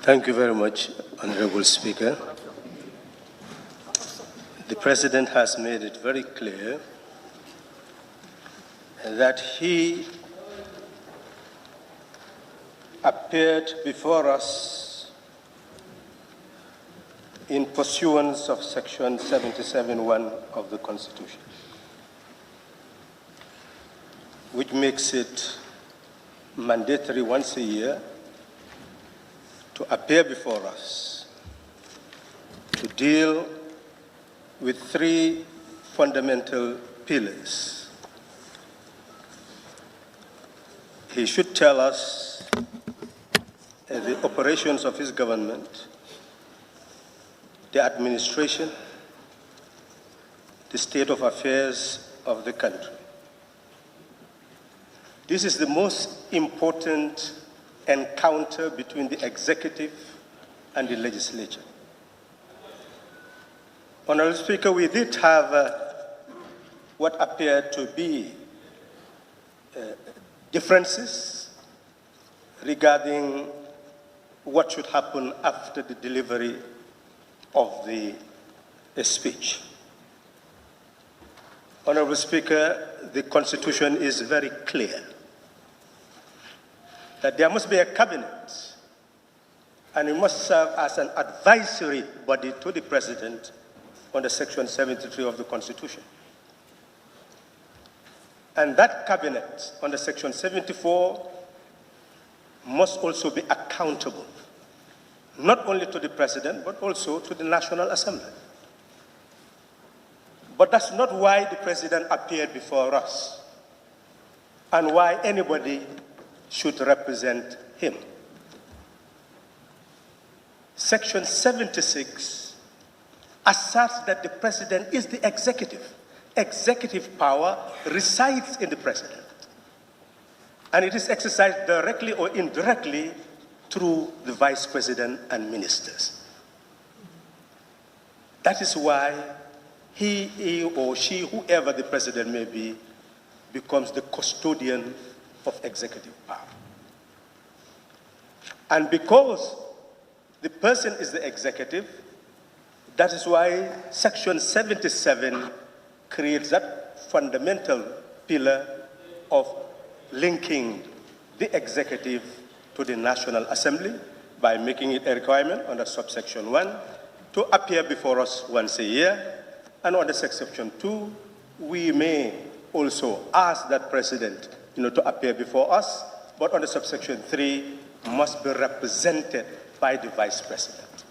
Thank you very much, Honorable Speaker. The President has made it very clear that he appeared before us in pursuance of Section 77(1) of the Constitution, which makes it mandatory once a year to appear before us to deal with three fundamental pillars. He should tell us the operations of his government, the administration, the state of affairs of the country. This is the most important encounter between the executive and the legislature. Honorable Speaker, we did have what appeared to be differences regarding what should happen after the delivery of the speech. Honorable Speaker, the Constitution is very clear that there must be a cabinet and it must serve as an advisory body to the President under Section 73 of the Constitution. And that cabinet under Section 74 must also be accountable, not only to the President, but also to the National Assembly. But that's not why the President appeared before us and why anybody should represent him. Section 76 asserts that the President is the executive. Executive power resides in the President, and it is exercised directly or indirectly through the Vice President and ministers. That is why he or she, whoever the President may be, becomes the custodian of executive power. And because the person is the executive, that is why Section 77 creates that fundamental pillar of linking the executive to the National Assembly by making it a requirement under subsection 1 to appear before us once a year, and under subsection 2, we may also ask that President to appear before us, but under subsection 3 must be represented by the Vice President.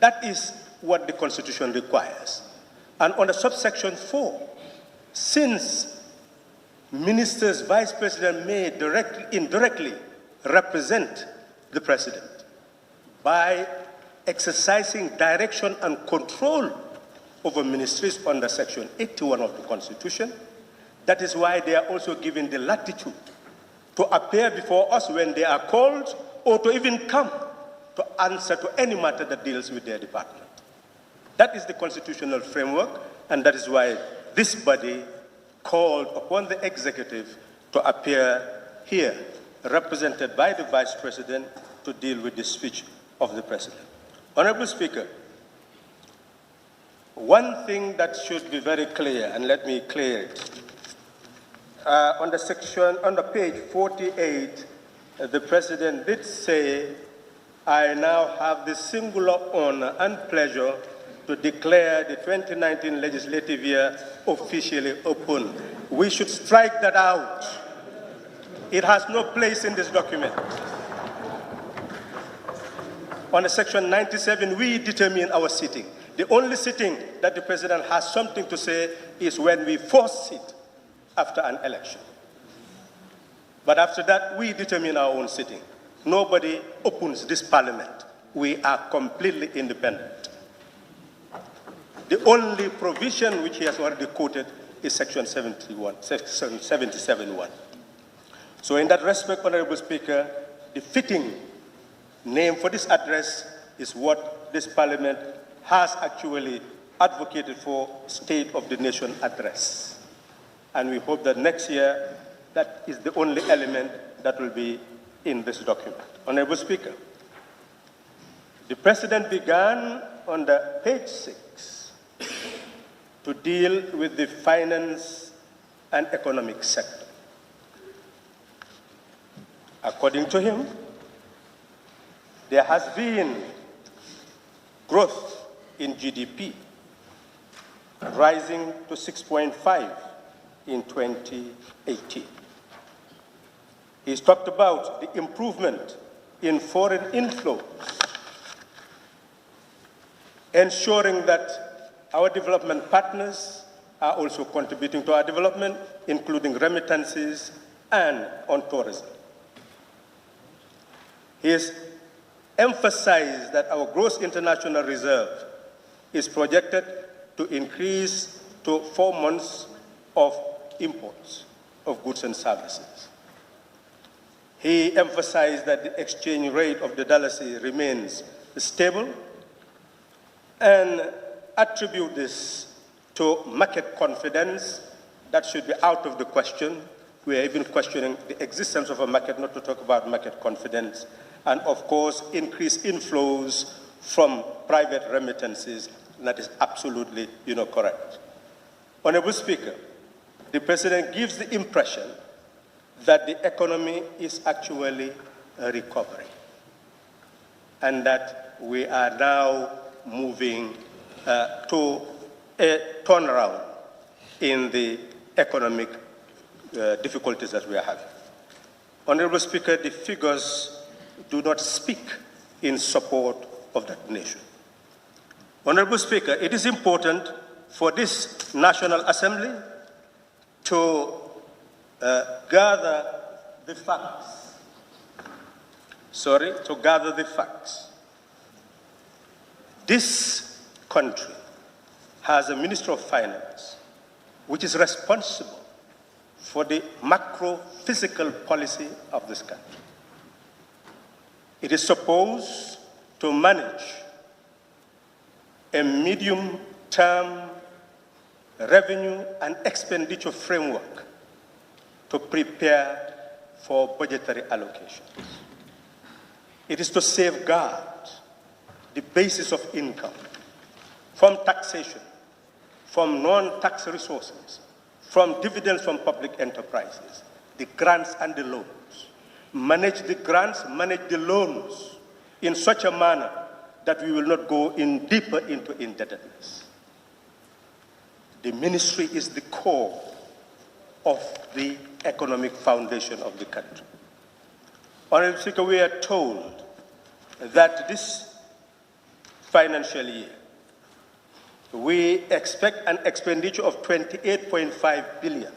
That is what the Constitution requires. And under subsection 4, since ministers, Vice President may indirectly represent the President by exercising direction and control over ministries under Section 81 of the Constitution, that is why they are also given the latitude to appear before us when they are called, or to even come to answer to any matter that deals with their department. That is the constitutional framework, and that is why this body called upon the executive to appear here, represented by the Vice President, to deal with the speech of the President. Honorable Speaker, one thing that should be very clear, and let me clear it, on page 48, the President did say, "I now have the singular honor and pleasure to declare the 2019 legislative year officially open." We should strike that out. It has no place in this document. Under Section 97, we determine our sitting. The only sitting that the President has something to say is when we force it after an election. But after that, we determine our own sitting. Nobody opens this parliament. We are completely independent. The only provision which he has already quoted is Section 71, Section 77(1). So in that respect, Honorable Speaker, the fitting name for this address is what this parliament has actually advocated for, State of the Nation Address. And we hope that next year, that is the only element that will be in this document. Honorable Speaker, The President began on the page 6 to deal with the finance and economic sector. According to him, there has been growth in GDP, rising to 6.5 in 2018. He's talked about the improvement in foreign inflows, ensuring that our development partners are also contributing to our development, including remittances and on tourism. He has emphasized that our gross international reserve is projected to increase to 4 months of imports of goods and services. He emphasized that the exchange rate of the dollar remains stable and attribute this to market confidence that should be out of the question. We are even questioning the existence of a market, not to talk about market confidence. And of course, increased inflows from private remittances. That is absolutely, correct. Honorable Speaker, the President gives the impression that the economy is actually recovering and that we are now moving to a turnaround in the economic difficulties that we are having. Honorable Speaker, the figures do not speak in support of that nation. Honorable Speaker, it is important for this National Assembly to gather the facts. This country has a Minister of Finance which is responsible for the macro-physical policy of this country. It is supposed to manage a medium-term revenue and expenditure framework to prepare for budgetary allocations. It is to safeguard the basis of income from taxation, from non-tax resources, from dividends from public enterprises, the grants and the loans. Manage the grants, manage the loans in such a manner that we will not go in deeper into indebtedness. The ministry is the core of the economic foundation of the country. Honorable Speaker, we are told that this financial year, we expect an expenditure of 28.5 billion.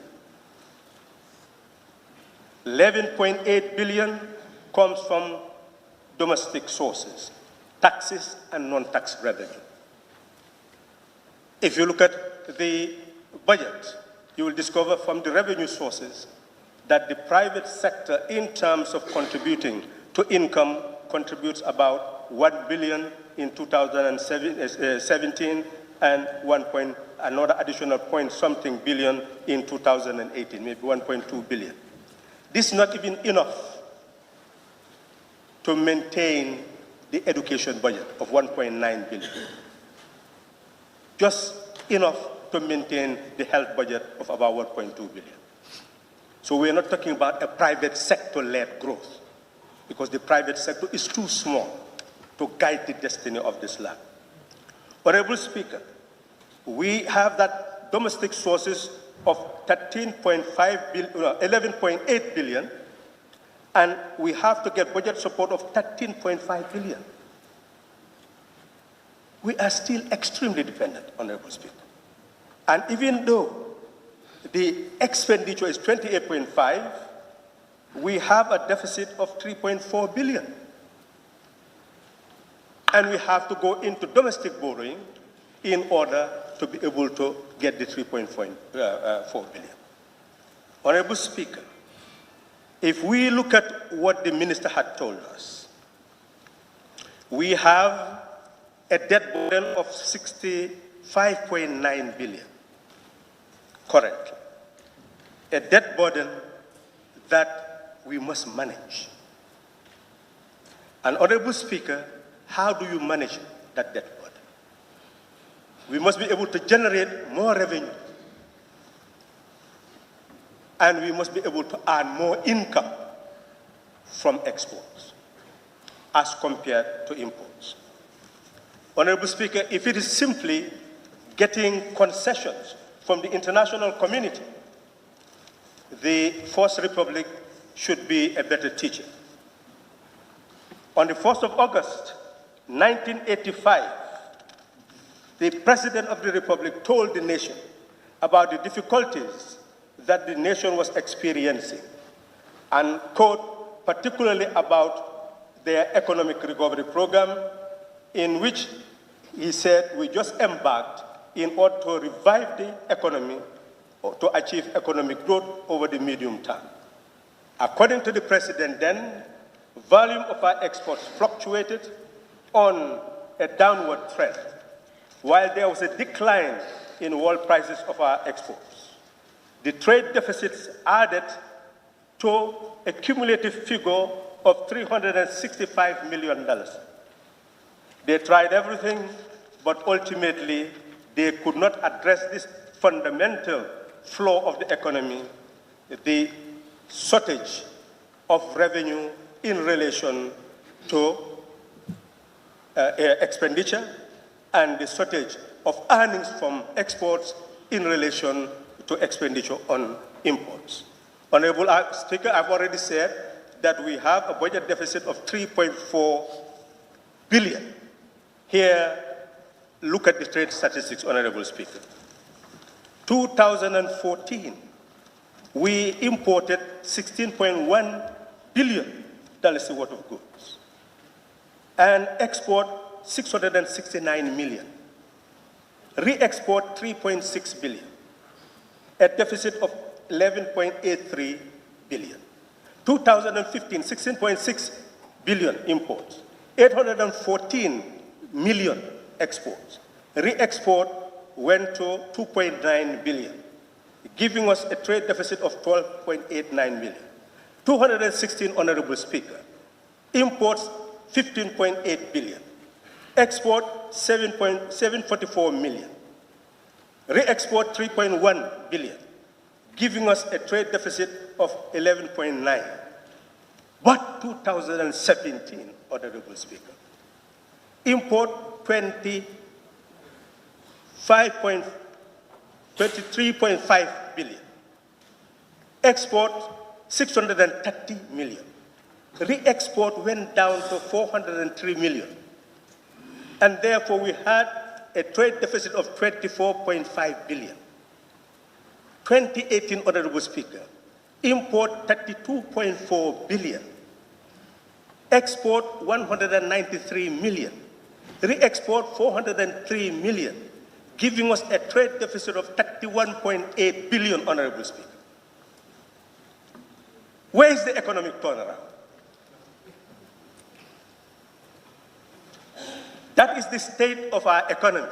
11.8 billion comes from domestic sources, taxes and non-tax revenue. If you look at the budget, you will discover from the revenue sources that the private sector, in terms of contributing to income, contributes about 1 billion in 2017 and another additional point-something billion in 2018, maybe 1.2 billion. This is not even enough to maintain the education budget of 1.9 billion. Just enough to maintain the health budget of about 1.2 billion. So we are not talking about a private sector-led growth, because the private sector is too small to guide the destiny of this land. Honorable Speaker, we have that domestic sources of 11.8 billion, and we have to get budget support of 13.5 billion. We are still extremely dependent, Honorable Speaker. And even though the expenditure is 28.5, we have a deficit of 3.4 billion. And we have to go into domestic borrowing in order to be able to get the 3.4 billion. Honorable Speaker, if we look at what the minister had told us, we have a debt burden of 65.9 billion, correctly. A debt burden that we must manage. And Honorable Speaker, how do you manage that debt burden? We must be able to generate more revenue, and we must be able to earn more income from exports as compared to imports. Honorable Speaker, if it is simply getting concessions from the international community, the Fourth Republic should be a better teacher. On the 1st of August, 1985, the President of the Republic told the nation about the difficulties that the nation was experiencing, and quote, particularly about their economic recovery program, in which he said we just embarked in order to revive the economy or to achieve economic growth over the medium term. According to the President then, volume of our exports fluctuated on a downward trend, while there was a decline in world prices of our exports. The trade deficits added to a cumulative figure of $365 million. They tried everything, but ultimately they could not address this fundamental flaw of the economy, the shortage of revenue in relation to expenditure and the shortage of earnings from exports in relation to expenditure on imports. Honorable Speaker, I've already said that we have a budget deficit of $3.4 billion. Here, look at the trade statistics, Honorable Speaker. 2014, we imported $16.1 billion worth of goods and export $669 million. Re-export $3.6 billion, a deficit of $11.83 billion. 2015, $16.6 billion imports, 814 million exports. Re-export went to $2.9 billion, giving us a trade deficit of $12.89 million. 216, Honorable Speaker. Imports, $15.8 billion. Export, $744 million. Re-export, $3.1 billion, giving us a trade deficit of $11.9. But 2017, Honorable Speaker, import $23.5 billion. Export, $630 million. Re-export went down to $403 million. And therefore, we had a trade deficit of $24.5 billion. 2018, Honorable Speaker, import $32.4 billion. Export $193 million. Re-export $403 million, giving us a trade deficit of $31.8 billion, Honorable Speaker. Where is the economic turnaround? That is the state of our economy.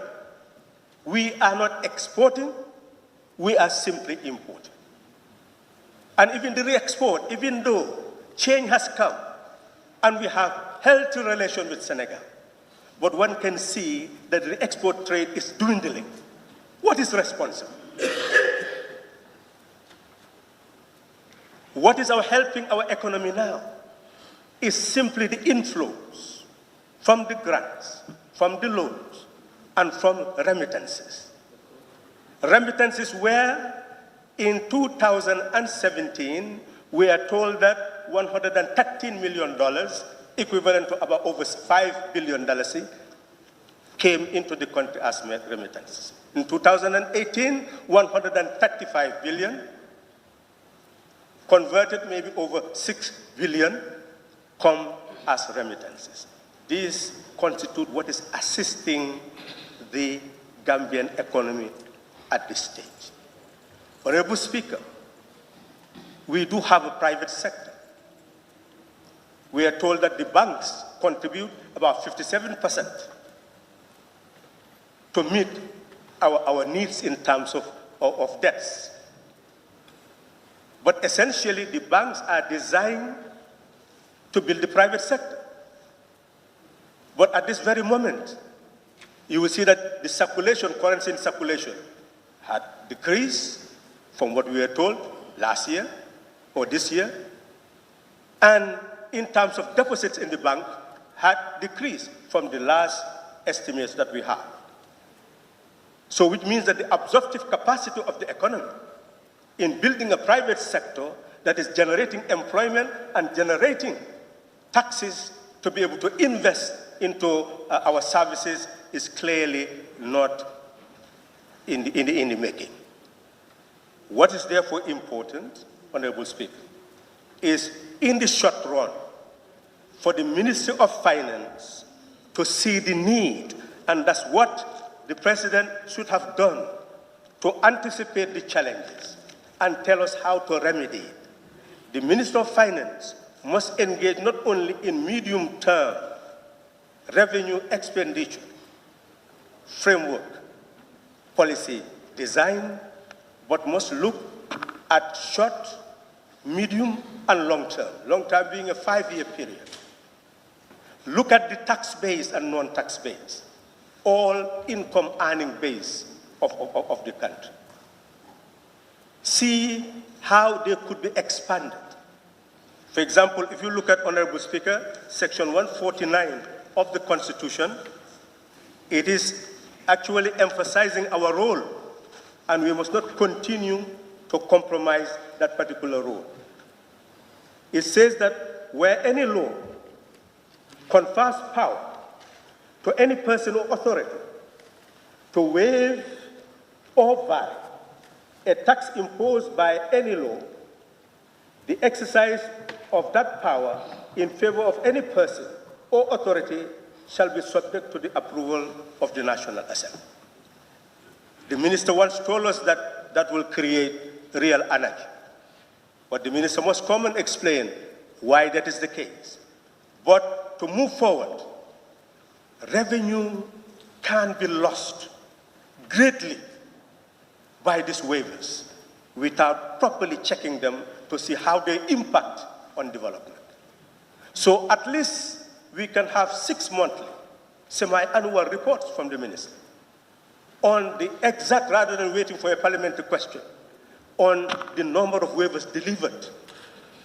We are not exporting, we are simply importing. And even the re-export, even though change has come and we have healthy relations with Senegal, but one can see that the export trade is dwindling. What is responsible? What is helping our economy now is simply the inflows from the grants, from the loans, and from remittances. Remittances were, in 2017, we are told that $113 million, equivalent to about over $5 billion, came into the country as remittances. In 2018, $135 billion, converted maybe over $6 billion, come as remittances. These constitute what is assisting the Gambian economy at this stage. Honorable Speaker, we do have a private sector. We are told that the banks contribute about 57% to meet our needs in terms of debts. But essentially, the banks are designed to build the private sector. But at this very moment, you will see that the circulation, currency in circulation, had decreased from what we were told last year or this year. And in terms of deposits in the bank, had decreased from the last estimates that we have. So which means that the absorptive capacity of the economy in building a private sector that is generating employment and generating taxes to be able to invest into our services is clearly not in the making. What is therefore important, Honorable Speaker, is in the short run for the Ministry of Finance to see the need, and that's what the President should have done, to anticipate the challenges and tell us how to remedy it. The Minister of Finance must engage not only in medium-term revenue expenditure framework policy design, but must look at short, medium, and long-term. Long-term being a 5-year period. Look at the tax base and non-tax base, all income earning base of the country. See how they could be expanded. For example, if you look at, Honorable Speaker, Section 149 of the Constitution, it is actually emphasizing our role, and we must not continue to compromise that particular role. It says that where any law confers power to any person or authority to waive or vary a tax imposed by any law, the exercise of that power in favor of any person or authority shall be subject to the approval of the National Assembly. The minister once told us that that will create real anarchy. But the minister must come and explain why that is the case. But to move forward, revenue can be lost greatly by these waivers without properly checking them to see how they impact on development. So at least we can have 6 monthly, semi-annual reports from the minister on the exact, rather than waiting for a parliamentary question, on the number of waivers delivered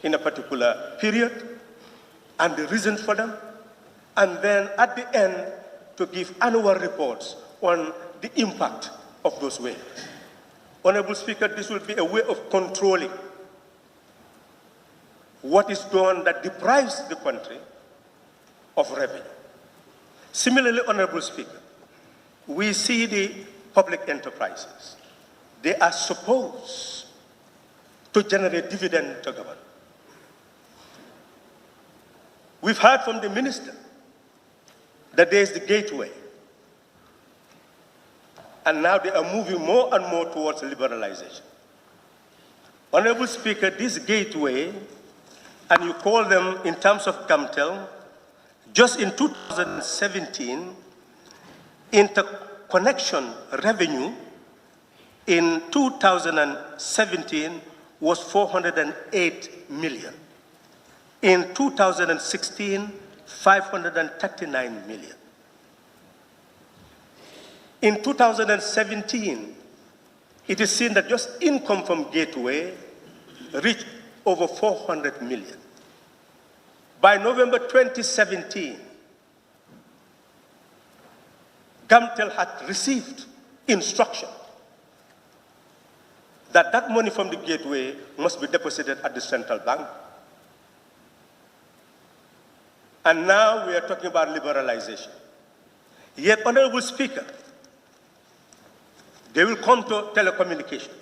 in a particular period and the reasons for them, and then at the end to give annual reports on the impact of those waivers. Honorable Speaker, this will be a way of controlling what is done that deprives the country of revenue. Similarly, Honorable Speaker, we see the public enterprises. They are supposed to generate dividend to government. We've heard from the minister that there is the gateway, and now they are moving more and more towards liberalization. Honorable Speaker, this gateway, and you call them in terms of GAMTEL, just in 2017, interconnection revenue in 2017 was 408 million. In 2016, 539 million. In 2017, it is seen that just income from Gateway reached over 400 million. By November 2017, GAMTEL had received instruction that that money from the Gateway must be deposited at the central bank. And now we are talking about liberalization. Yet, Honorable Speaker, they will come to telecommunication.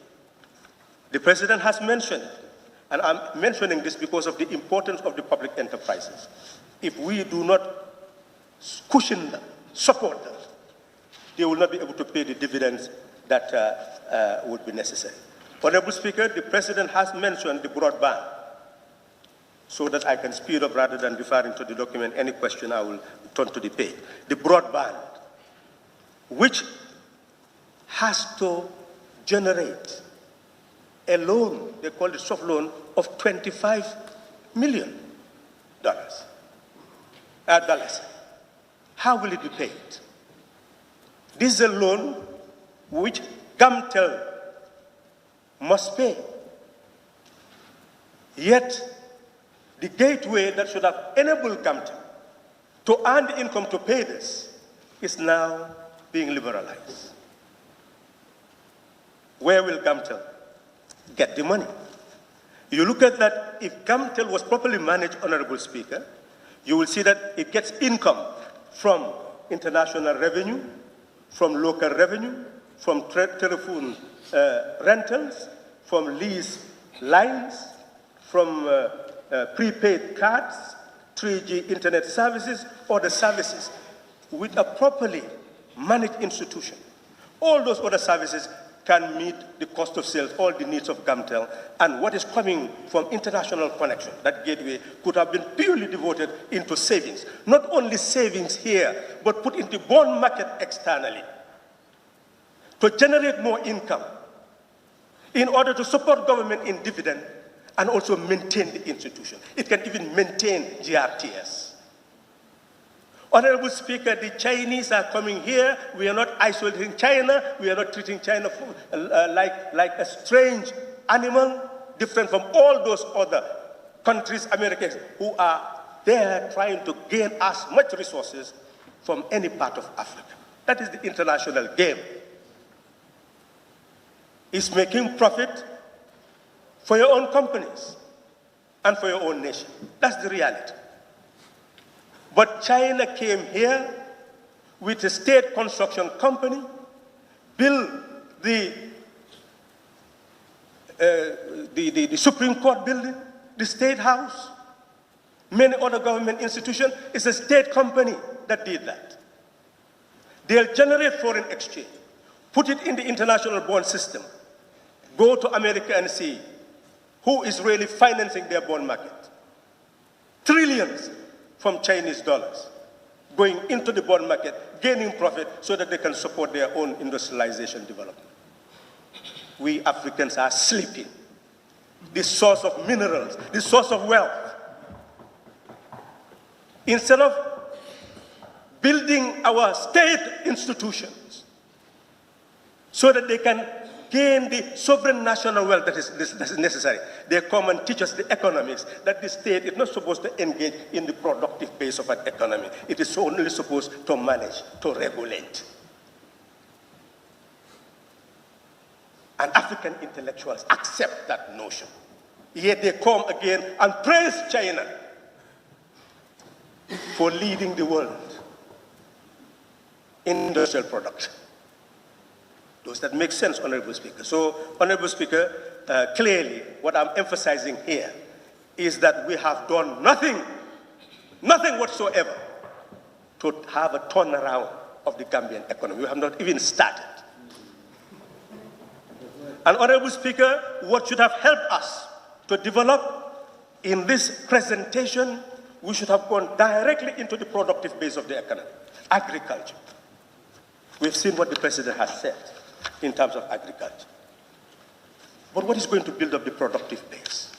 The President has mentioned, and I'm mentioning this because of the importance of the public enterprises. If we do not cushion them, support them, they will not be able to pay the dividends that would be necessary. Honorable Speaker, the President has mentioned the broadband, so that I can speed up rather than referring to the document. Any question, I will turn to the page. The broadband, which has to generate a loan, they call it soft loan, of $25 million. How will it be paid? This is a loan which Gamtel must pay. Yet, the gateway that should have enabled Gamtel to earn the income to pay this is now being liberalized. Where will Gamtel get the money? You look at that, if Gamtel was properly managed, Honorable Speaker, you will see that it gets income from international revenue, from local revenue, from telephone rentals, from lease lines, from prepaid cards, 3G internet services, or the services with a properly managed institution. All those other services can meet the cost of sales, all the needs of Gamtel, and what is coming from international connection, that gateway could have been purely devoted into savings. Not only savings here, but put into bond market externally to generate more income in order to support government in dividend and also maintain the institution. It can even maintain GRTS. Honorable Speaker, the Chinese are coming here. We are not isolating China. We are not treating China like a strange animal, different from all those other countries, Americans, who are there trying to gain as much resources from any part of Africa. That is the international game. It's making profit for your own companies and for your own nation. That's the reality. But China came here with a state construction company, built the Supreme Court building, the State House, many other government institutions. It's a state company that did that. They'll generate foreign exchange, put it in the international bond system, go to America and see who is really financing their bond market. Trillions from Chinese dollars going into the bond market, gaining profit so that they can support their own industrialization development. We Africans are sleeping. The source of minerals, the source of wealth. Instead of building our state institutions so that they can gain the sovereign national wealth that is necessary. They come and teach us the economics, that the state is not supposed to engage in the productive base of an economy. It is only supposed to manage, to regulate. And African intellectuals accept that notion. Yet they come again and praise China for leading the world in industrial production. Does that make sense, Honorable Speaker? So, Honorable Speaker, clearly what I'm emphasizing here is that we have done nothing whatsoever to have a turnaround of the Gambian economy. We have not even started. And Honorable Speaker, what should have helped us to develop in this presentation, we should have gone directly into the productive base of the economy, agriculture. We've seen what the President has said in terms of agriculture. But what is going to build up the productive base?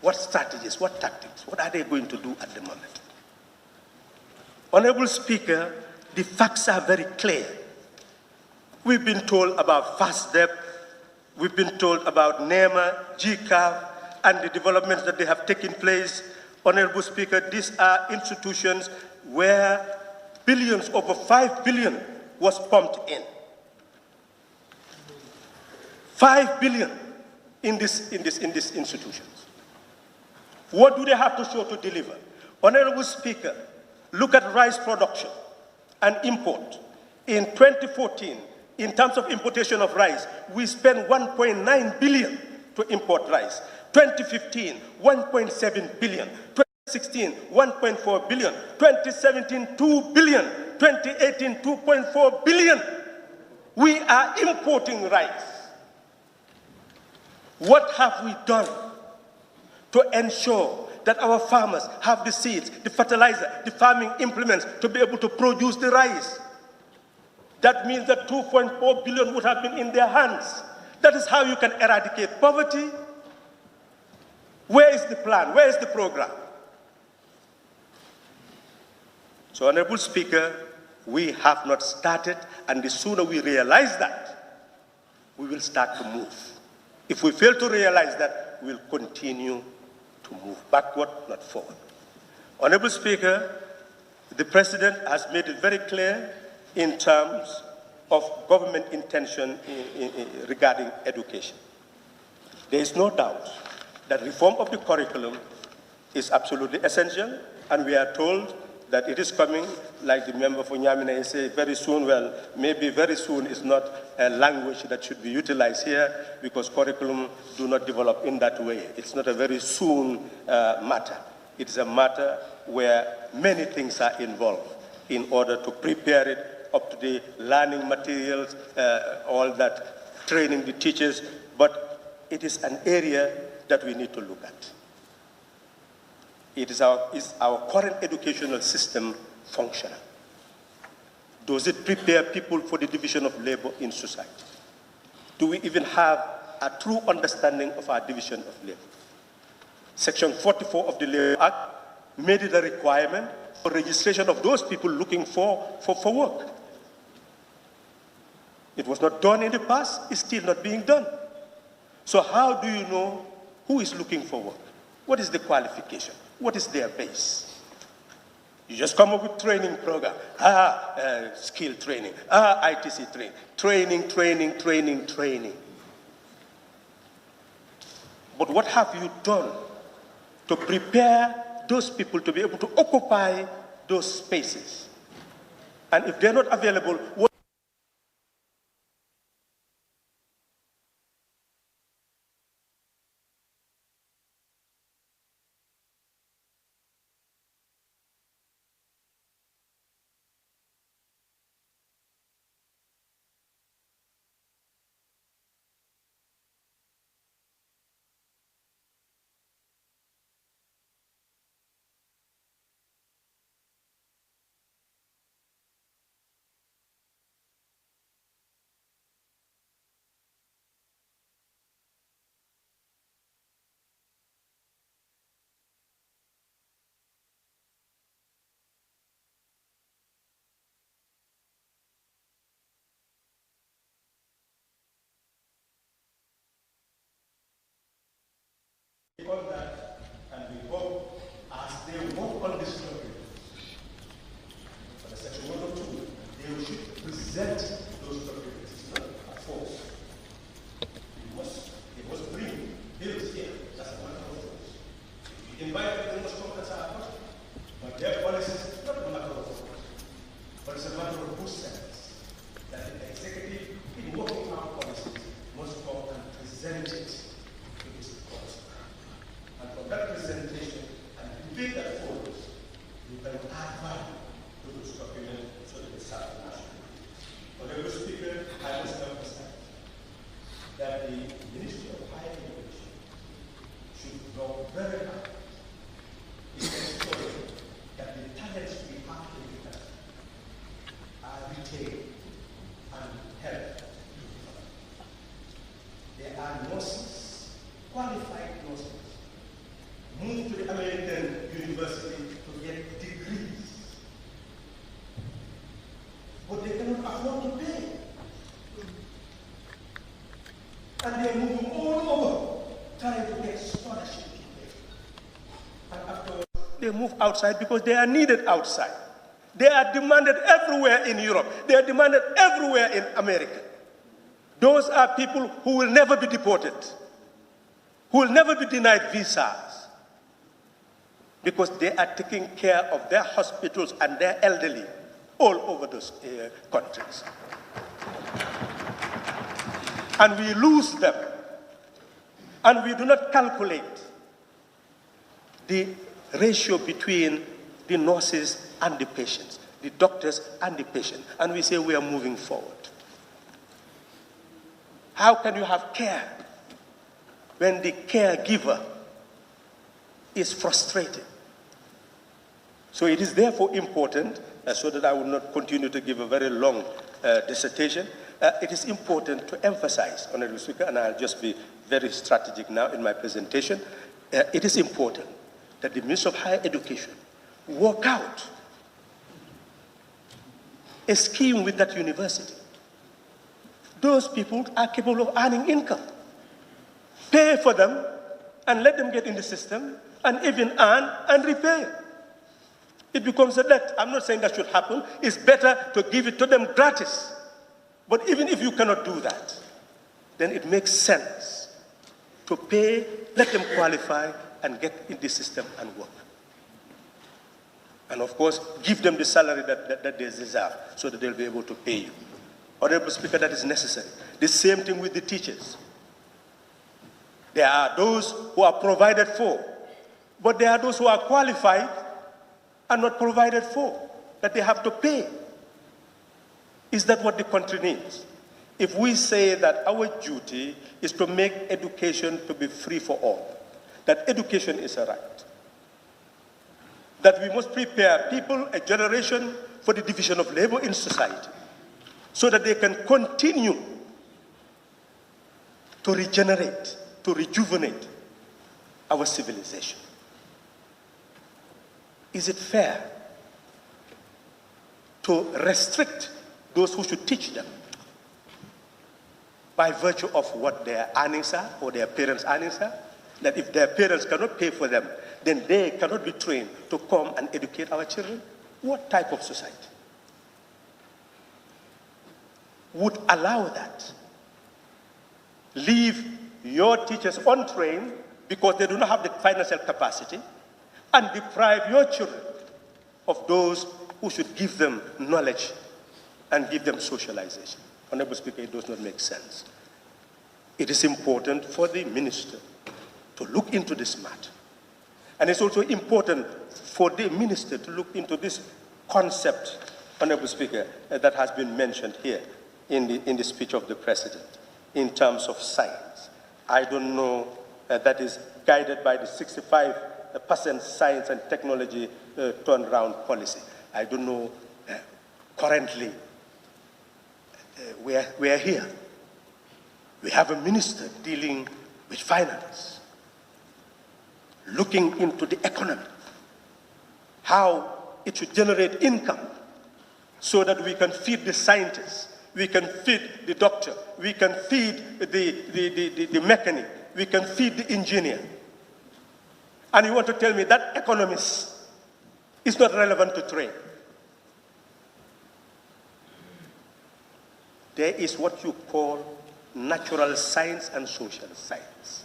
What strategies, what tactics, what are they going to do at the moment? Honorable Speaker, the facts are very clear. We've been told about FASDEP, we've been told about NEMA, GCAF, and the developments that they have taken place. Honorable Speaker, these are institutions where billions, over 5 billion, was pumped in. 5 billion in these institutions. What do they have to show to deliver? Honorable Speaker, look at rice production and import. In 2014, in terms of importation of rice, we spent 1.9 billion to import rice. 2015, 1.7 billion. 2016, 1.4 billion. 2017, 2 billion. 2018, 2.4 billion. We are importing rice. What have we done to ensure that our farmers have the seeds, the fertilizer, the farming implements to be able to produce the rice? That means that 2.4 billion would have been in their hands. That is how you can eradicate poverty. Where is the plan? Where is the program? So, Honorable Speaker, we have not started, and the sooner we realize that, we will start to move. If we fail to realize that, we'll continue to move backward, not forward. Honorable Speaker, the President has made it very clear in terms of government intention regarding education. There is no doubt that reform of the curriculum is absolutely essential, and we are told that it is coming, like the member for Nyamina said, very soon. Well, maybe very soon is not a language that should be utilized here, because curriculum do not develop in that way. It's not a very soon matter. It's a matter where many things are involved in order to prepare it up to the learning materials, all that, training the teachers, but it is an area that we need to look at. Is our current educational system functional? Does it prepare people for the division of labor in society? Do we even have a true understanding of our division of labor? Section 44 of the Labor Act made it a requirement for registration of those people looking for work. It was not done in the past, it's still not being done. So how do you know who is looking for work? What is the qualification? What is their base? You just come up with training program. Skill training. ITC training. Training. But what have you done to prepare those people to be able to occupy those spaces? And if they're not available, what on that, and we hope as they work on this document, for the section 102, they should present those documents. It's not a force. It was bring bills here. That's one of those. If you invite them, they must come, that's our question. But their policy is not a matter of force, but it's a matter of good sense. That the executive, in working out policies, must come and present it to this court. And from that presentation and debate that follows, you can add value to this document so that it's national. Honorable Speaker, I must emphasize that the Ministry of Higher Education should go very hard in ensuring that the talents we have in the country are retained and helped. There are nurses, qualified nurses, move to the American university to get degrees. But they cannot afford to pay. And they're moving all over, trying to get scholarship to pay. And afterwards, they move outside because they are needed outside. They are demanded everywhere in Europe. They are demanded everywhere in America. Those are people who will never be deported, who will never be denied visas, because they are taking care of their hospitals and their elderly all over those countries. And we lose them. And we do not calculate the ratio between the nurses and the patients, the doctors and the patient. And we say we are moving forward. How can you have care when the caregiver is frustrated? So it is therefore important, so that I will not continue to give a very long dissertation, it is important to emphasize, Honorable Speaker, and I'll just be very strategic now in my presentation, it is important that the Ministry of Higher Education work out a scheme with that university. Those people are capable of earning income. Pay for them and let them get in the system and even earn and repay. It becomes a debt. I'm not saying that should happen. It's better to give it to them gratis. But even if you cannot do that, then it makes sense to pay, let them qualify, and get in the system and work. And of course, give them the salary that they deserve so that they'll be able to pay you. Honorable Speaker, that is necessary. The same thing with the teachers. There are those who are provided for, but there are those who are qualified and not provided for, that they have to pay. Is that what the country needs? If we say that our duty is to make education to be free for all, that education is a right, that we must prepare people, a generation, for the division of labor in society, so that they can continue to regenerate, to rejuvenate our civilization. Is it fair to restrict those who should teach them by virtue of what their earnings are or their parents' earnings are? That if their parents cannot pay for them, then they cannot be trained to come and educate our children? What type of society would allow that? Leave your teachers untrained because they do not have the financial capacity and deprive your children of those who should give them knowledge and give them socialization. Honorable Speaker, it does not make sense. It is important for the minister to look into this matter. And it's also important for the minister to look into this concept, Honorable Speaker, that has been mentioned here in the speech of the President in terms of science. I don't know, that is guided by the 65% science and technology turnaround policy. I don't know currently we are here. We have a minister dealing with finance, looking into the economy, how it should generate income so that we can feed the scientists, we can feed the doctor, we can feed the mechanic, we can feed the engineer. And you want to tell me that economist is not relevant to train? There is what you call natural science and social science.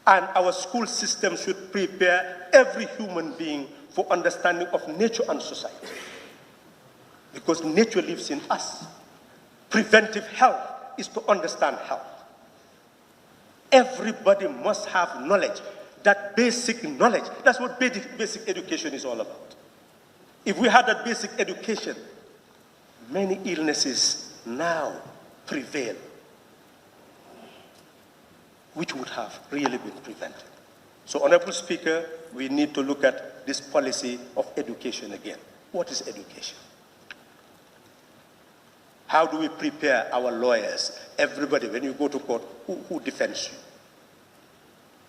And our school system should prepare every human being for understanding of nature and society. Because nature lives in us. Preventive health is to understand health. Everybody must have knowledge, that basic knowledge. That's what basic education is all about. If we had that basic education, many illnesses now prevail, which would have really been prevented. So, Honorable Speaker, we need to look at this policy of education again. What is education? How do we prepare our lawyers, everybody, when you go to court, who defends you?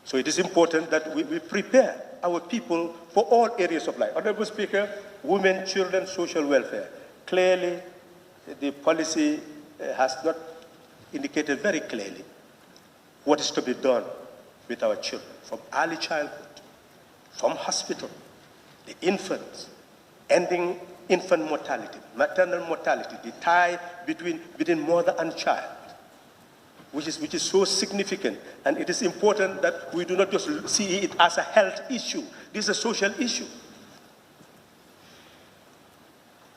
So it is important that we prepare our people for all areas of life. Honorable Speaker, women, children, social welfare. Clearly, the policy has not indicated very clearly what is to be done with our children, from early childhood, from hospital, the infants, ending infant mortality, maternal mortality, the tie between mother and child, which is so significant. And it is important that we do not just see it as a health issue. This is a social issue.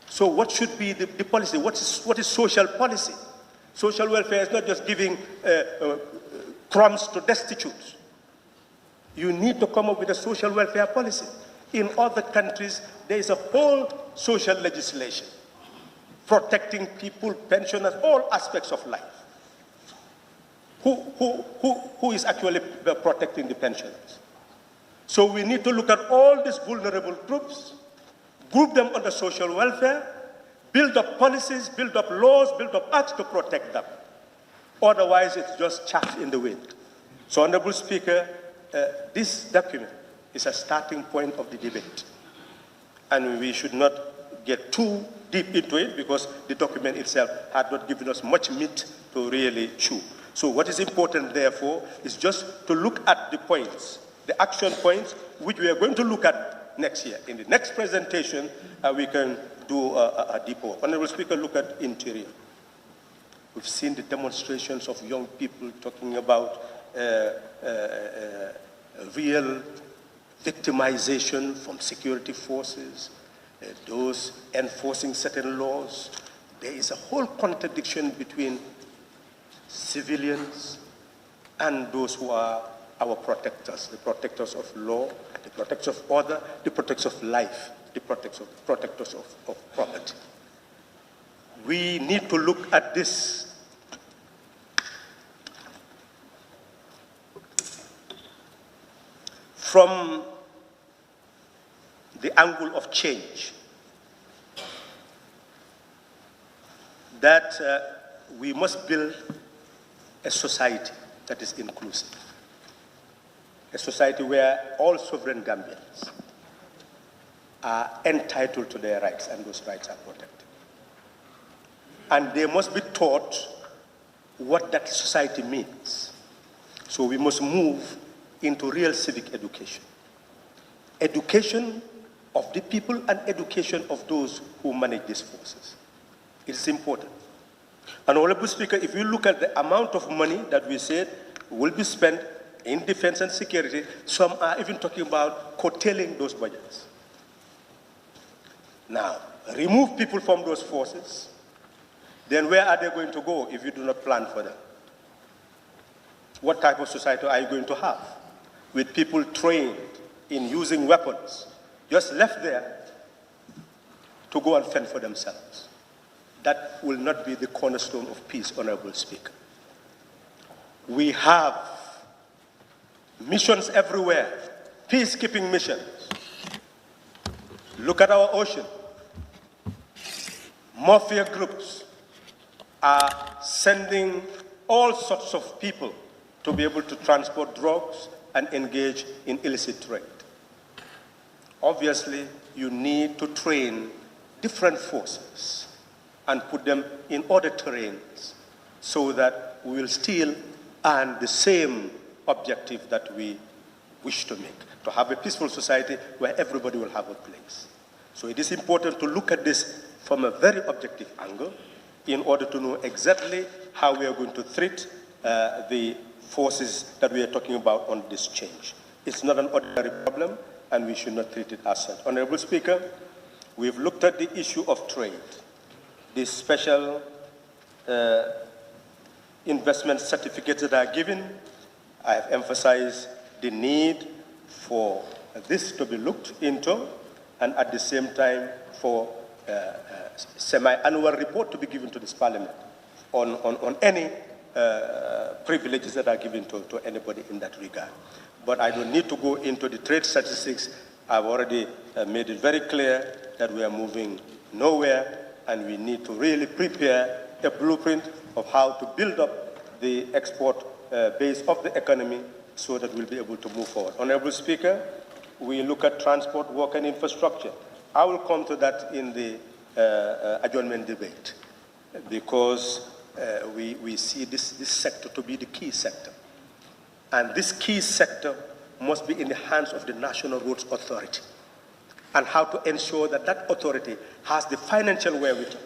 So what should be the policy? What is social policy? Social welfare is not just giving crumbs to destitutes. You need to come up with a social welfare policy. In other countries, there is a whole social legislation protecting people, pensioners, all aspects of life. Who is actually protecting the pensioners? So we need to look at all these vulnerable groups, group them under social welfare, build up policies, build up laws, build up acts to protect them. Otherwise, it's just chaff in the wind. So, Honorable Speaker, this document is a starting point of the debate. And we should not get too deep into it because the document itself had not given us much meat to really chew. So what is important, therefore, is just to look at the points, the action points, which we are going to look at next year. In the next presentation, we can do a deeper work. Honorable Speaker, look at interior. We've seen the demonstrations of young people talking about real victimization from security forces, those enforcing certain laws. There is a whole contradiction between civilians and those who are our protectors, the protectors of law, the protectors of order, the protectors of life, the protectors of property. We need to look at this from the angle of change, that we must build a society that is inclusive, a society where all sovereign Gambians are entitled to their rights and those rights are protected. And they must be taught what that society means. So we must move into real civic education. Education of the people and education of those who manage these forces. It's important. And Honorable Speaker, if you look at the amount of money that we said will be spent in defense and security, some are even talking about curtailing those budgets. Now, remove people from those forces, then where are they going to go if you do not plan for them? What type of society are you going to have? With people trained in using weapons, just left there to go and fend for themselves. That will not be the cornerstone of peace, Honorable Speaker. We have missions everywhere, peacekeeping missions. Look at our ocean. Mafia groups are sending all sorts of people to be able to transport drugs and engage in illicit trade. Obviously, you need to train different forces and put them in other terrains so that we will still earn the same objective that we wish to make, to have a peaceful society where everybody will have a place. So it is important to look at this from a very objective angle in order to know exactly how we are going to treat the forces that we are talking about on this change. It's not an ordinary problem, and we should not treat it as such. Honorable Speaker, we've looked at the issue of trade, the special investment certificates that are given. I have emphasized the need for this to be looked into, and at the same time for semi-annual report to be given to this Parliament on any privileges that are given to anybody in that regard. But I don't need to go into the trade statistics. I've already made it very clear that we are moving nowhere, and we need to really prepare a blueprint of how to build up the export base of the economy so that we'll be able to move forward. Honorable Speaker, we look at transport, work, and infrastructure. I will come to that in the adjournment debate because we see this sector to be the key sector. And this key sector must be in the hands of the National Roads Authority, and how to ensure that that authority has the financial wherewithal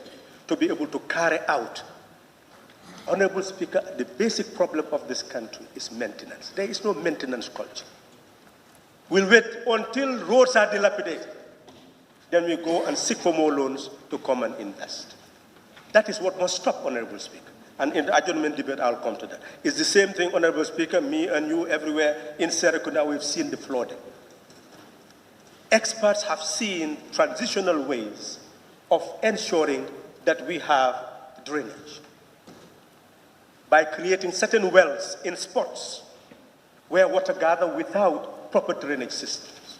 to be able to carry out. Honorable Speaker, the basic problem of this country is maintenance. There is no maintenance culture. We'll wait until roads are dilapidated. Then we go and seek for more loans to come and invest. That is what must stop, Honorable Speaker. And in the adjournment debate, I'll come to that. It's the same thing, Honorable Speaker, me and you everywhere in Serekunda, we've seen the flooding. Experts have seen transitional ways of ensuring that we have drainage by creating certain wells in spots where water gather without proper drainage systems.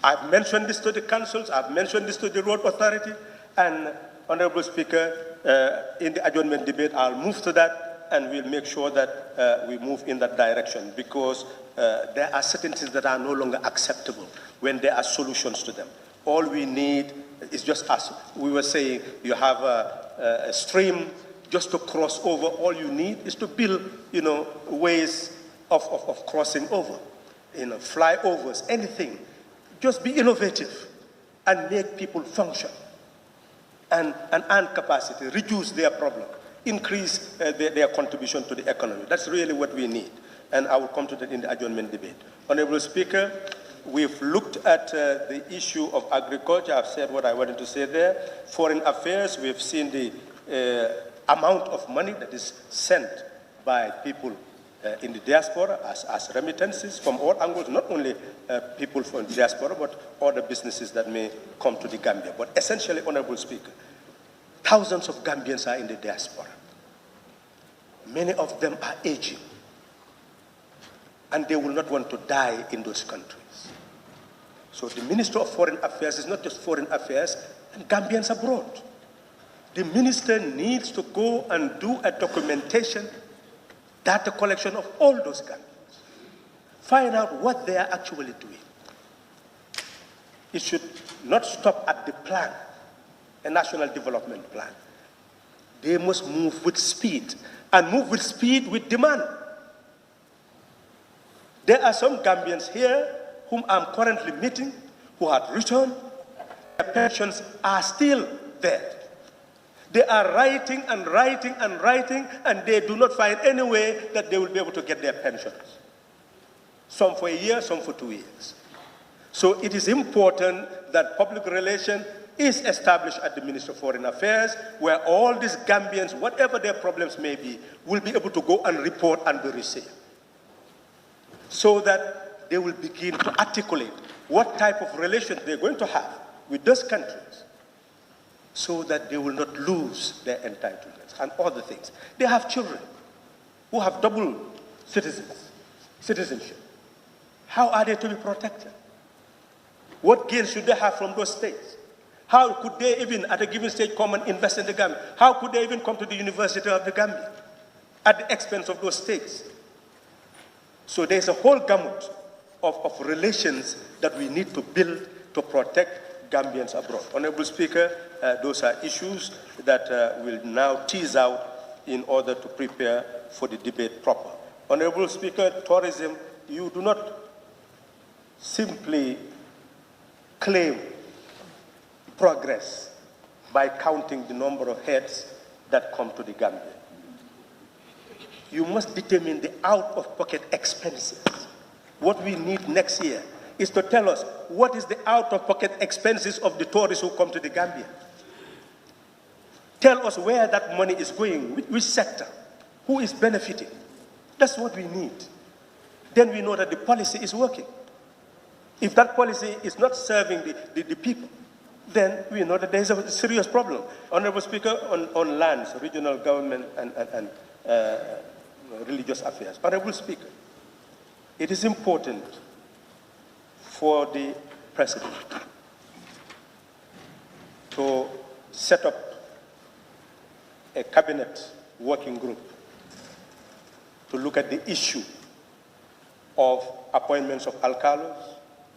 I've mentioned this to the councils, I've mentioned this to the road authority, and Honorable Speaker, in the adjournment debate, I'll move to that, and we'll make sure that we move in that direction, because there are certain things that are no longer acceptable when there are solutions to them. All we need It's just as we were saying, you have a stream just to cross over. All you need is to build, ways of crossing over, flyovers, anything. Just be innovative and make people function and earn capacity, reduce their problem, increase their contribution to the economy. That's really what we need. And I will come to that in the adjournment debate. Honorable Speaker, we've looked at the issue of agriculture. I've said what I wanted to say there. Foreign affairs, we've seen the amount of money that is sent by people in the diaspora as remittances from all angles, not only people from the diaspora, but other businesses that may come to the Gambia. But essentially, Honorable Speaker, thousands of Gambians are in the diaspora. Many of them are aging, and they will not want to die in those countries. So the Minister of Foreign Affairs is not just foreign affairs and Gambians abroad. The minister needs to go and do a documentation, data collection of all those Gambians. Find out what they are actually doing. It should not stop at the plan, a national development plan. They must move with speed, and move with speed with demand. There are some Gambians here whom I'm currently meeting who have returned. Their pensions are still there. They are writing and writing and writing, and they do not find any way that they will be able to get their pensions. Some for a year, some for 2 years. So it is important that public relations is established at the Ministry of Foreign Affairs, where all these Gambians, whatever their problems may be, will be able to go and report and be received, so that they will begin to articulate what type of relations they're going to have with those countries, so that they will not lose their entitlements and other things. They have children who have double citizenship. How are they to be protected? What gain should they have from those states? How could they even, at a given stage, come and invest in the Gambia? How could they even come to the University of the Gambia at the expense of those states? So there's a whole gamut of relations that we need to build to protect Gambians abroad. Honorable Speaker, those are issues that we'll now tease out in order to prepare for the debate proper. Honorable Speaker, tourism, you do not simply claim progress by counting the number of heads that come to the Gambia. You must determine the out-of-pocket expenses. What we need next year is to tell us what is the out-of-pocket expenses of the tourists who come to the Gambia. Tell us where that money is going, which sector, who is benefiting. That's what we need. Then we know that the policy is working. If that policy is not serving the people, then we know that there is a serious problem. Honorable Speaker, on lands, regional government, and religious affairs. Honorable Speaker, it is important for the President to set up a cabinet working group to look at the issue of appointments of alcalos,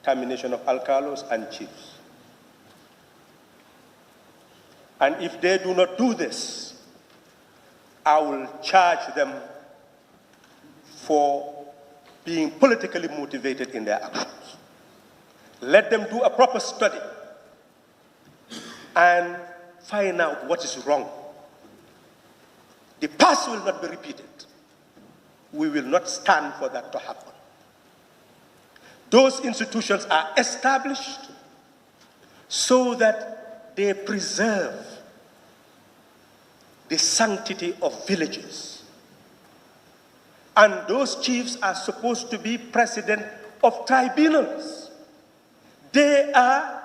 termination of alcalos and chiefs. And if they do not do this, I will charge them for being politically motivated in their actions. Let them do a proper study and find out what is wrong. The past will not be repeated. We will not stand for that to happen. Those institutions are established so that they preserve the sanctity of villages. And those chiefs are supposed to be president of tribunals. They are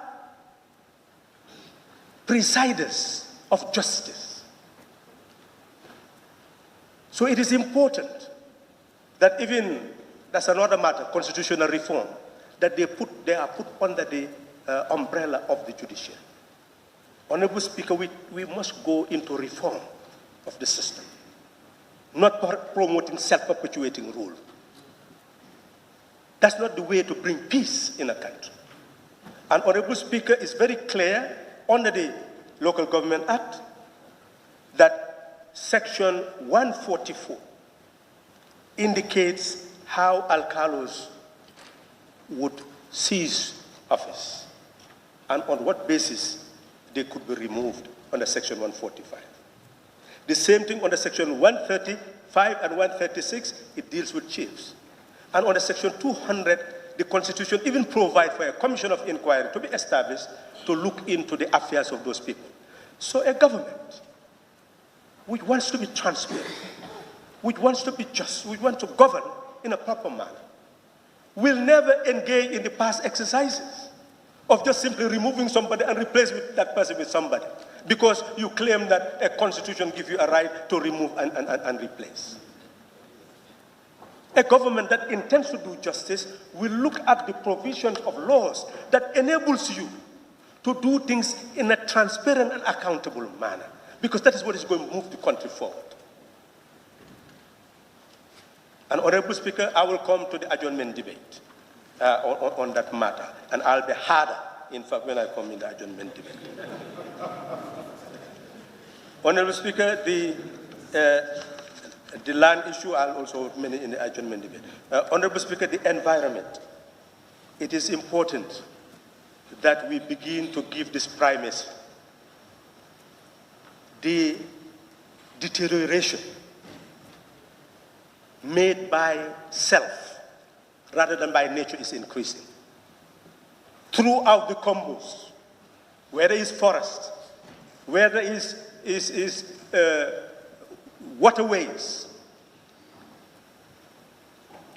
presiders of justice. So it is important that even, that's another matter, constitutional reform, that they are put under the umbrella of the judiciary. Honorable Speaker, we must go into reform of the system, not promoting self-perpetuating rule. That's not the way to bring peace in a country. And Honorable Speaker, is very clear under the Local Government Act that Section 144 indicates how alcalos would seize office and on what basis they could be removed under Section 145. The same thing under Section 135 and 136, it deals with chiefs. And under Section 200, the Constitution even provides for a commission of inquiry to be established to look into the affairs of those people. So a government which wants to be transparent, which wants to be just, which wants to govern in a proper manner, will never engage in the past exercises of just simply removing somebody and replacing that person with somebody because you claim that a constitution gives you a right to remove and replace. A government that intends to do justice will look at the provisions of laws that enables you to do things in a transparent and accountable manner, because that is what is going to move the country forward. And Honorable Speaker, I will come to the adjournment debate on that matter, and I'll be harder, in fact, when I come in the adjournment debate. Honorable Speaker, the land issue, I'll also mention in the adjournment debate. Honorable Speaker, the environment. It is important that we begin to give this primacy. The deterioration made by self rather than by nature is increasing. Throughout the combos, where there is forest, where there is waterways,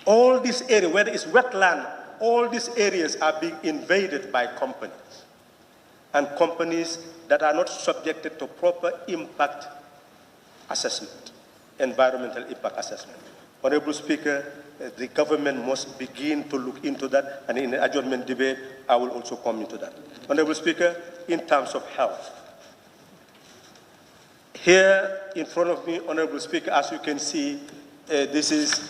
all these areas, where there is wetland, all these areas are being invaded by companies, and companies that are not subjected to proper impact assessment, environmental impact assessment. Honorable Speaker, the government must begin to look into that, and in the adjournment debate, I will also come into that. Honorable Speaker, in terms of health, here in front of me, Honorable Speaker, as you can see, this is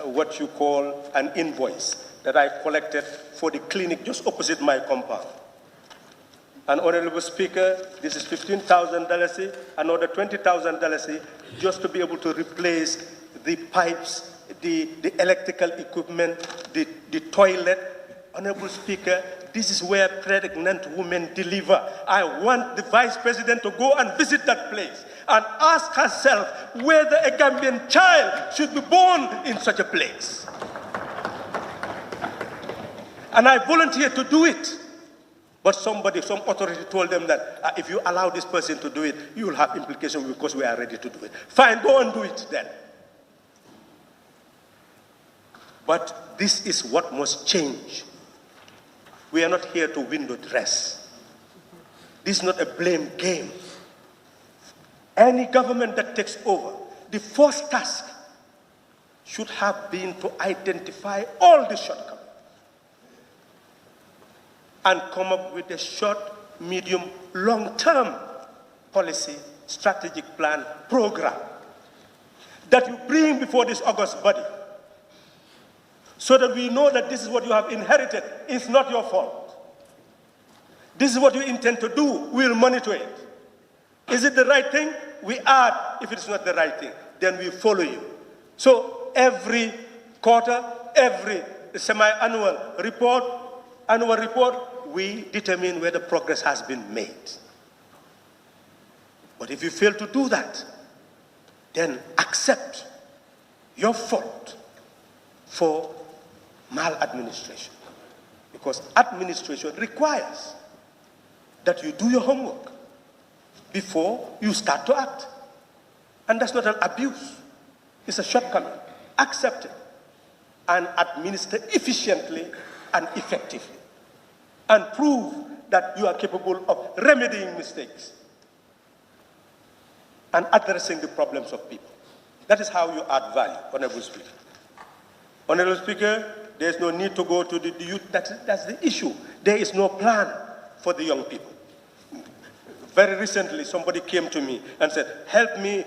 what you call an invoice that I collected for the clinic just opposite my compound. And Honorable Speaker, this is $15,000, another $20,000 just to be able to replace the pipes, the electrical equipment, the toilet. Honorable Speaker, this is where pregnant women deliver. I want the Vice President to go and visit that place and ask herself whether a Gambian child should be born in such a place. And I volunteered to do it. But some authority told them that if you allow this person to do it, you will have implications because we are ready to do it. Fine, go and do it then. But this is what must change. We are not here to window dress. This is not a blame game. Any government that takes over, the first task should have been to identify all the shortcomings and come up with a short, medium, long-term policy, strategic plan, program that you bring before this august body so that we know that this is what you have inherited. It's not your fault. This is what you intend to do. We'll monitor it. Is it the right thing? We add. If it's not the right thing, then we follow you. So every quarter, every semi-annual report, annual report, we determine where the progress has been made. But if you fail to do that, then accept your fault for maladministration. Because administration requires that you do your homework before you start to act. And that's not an abuse. It's a shortcoming. Accept it and administer efficiently and effectively. And prove that you are capable of remedying mistakes and addressing the problems of people. That is how you add value, Honorable Speaker. Honorable Speaker, there is no need to go to the youth. That's the issue. There is no plan for the young people. Very recently, somebody came to me and said, help me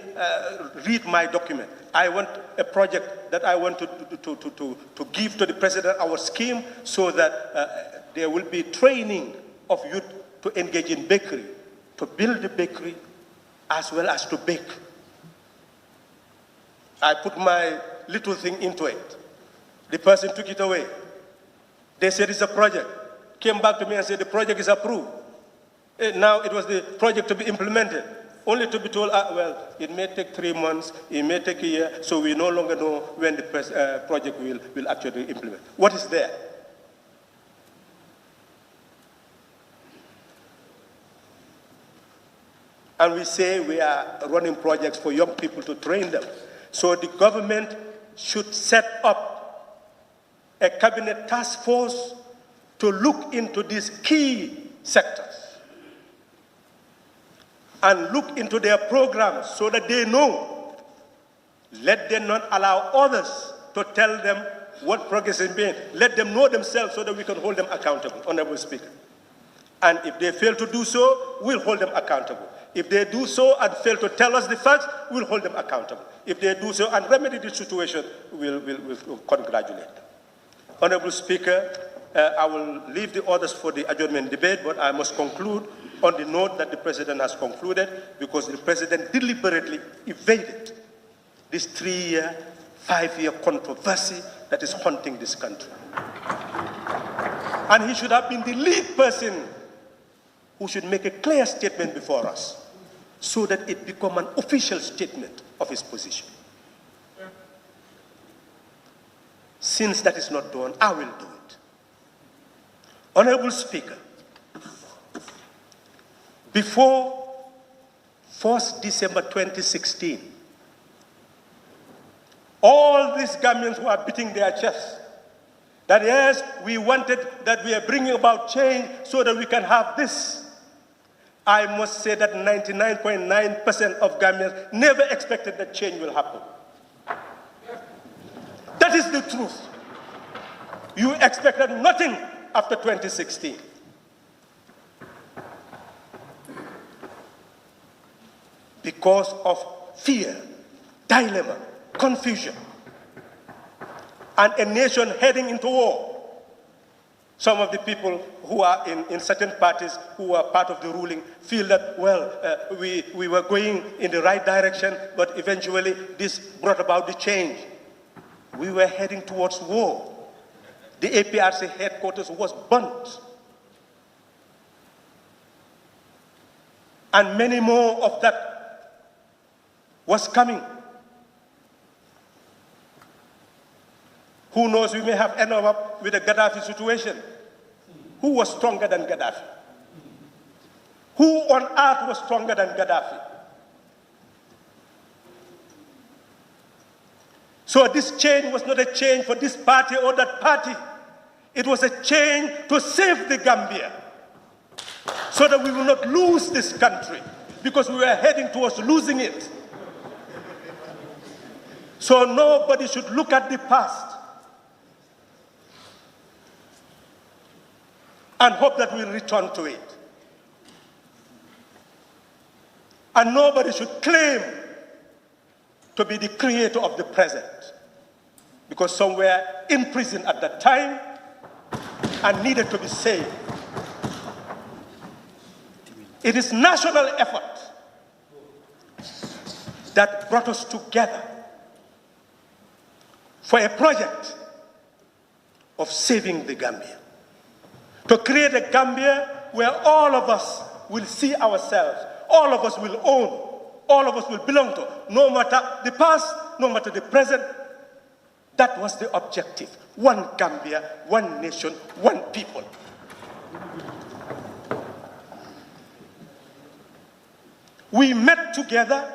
read my document. I want a project that I want to give to the president, our scheme, so that there will be training of youth to engage in bakery, to build the bakery as well as to bake. I put my little thing into it. The person took it away. They said it's a project. Came back to me and said the project is approved. Now it was the project to be implemented, only to be told, well, it may take 3 months, it may take a year, so we no longer know when the project will actually implement. What is there? And we say we are running projects for young people to train them. So the government should set up a cabinet task force to look into these key sectors and look into their programs so that they know. Let them not allow others to tell them what progress is being. Let them know themselves so that we can hold them accountable, Honorable Speaker. And if they fail to do so, we'll hold them accountable. If they do so and fail to tell us the facts, we'll hold them accountable. If they do so and remedy the situation, we'll congratulate them. Honorable Speaker, I will leave the others for the adjournment debate, but I must conclude on the note that the President has concluded, because the President deliberately evaded this 3-year, 5-year controversy that is haunting this country. And he should have been the lead person who should make a clear statement before us so that it become an official statement of his position. Since that is not done, I will do it. Honorable Speaker, before 1st December 2016, all these Gambians who are beating their chests, that yes, we wanted, that we are bringing about change so that we can have this. I must say that 99.9% of Gambians never expected that change will happen. That is the truth. You expected nothing after 2016. Because of fear, dilemma, confusion, and a nation heading into war. Some of the people who are in certain parties who are part of the ruling feel that, well, we were going in the right direction, but eventually this brought about the change. We were heading towards war. The APRC headquarters was burnt. And many more of that was coming. Who knows, we may have ended up with a Gaddafi situation. Who was stronger than Gaddafi? Who on earth was stronger than Gaddafi? So this change was not a change for this party or that party. It was a change to save the Gambia so that we will not lose this country, because we were heading towards losing it. So nobody should look at the past and hope that we'll return to it. And nobody should claim to be the creator of the present, because some were in prison at that time and needed to be saved. It is national effort that brought us together for a project of saving the Gambia. To create a Gambia where all of us will see ourselves, all of us will own, all of us will belong to, no matter the past, no matter the present. That was the objective. One Gambia, one nation, one people. We met together,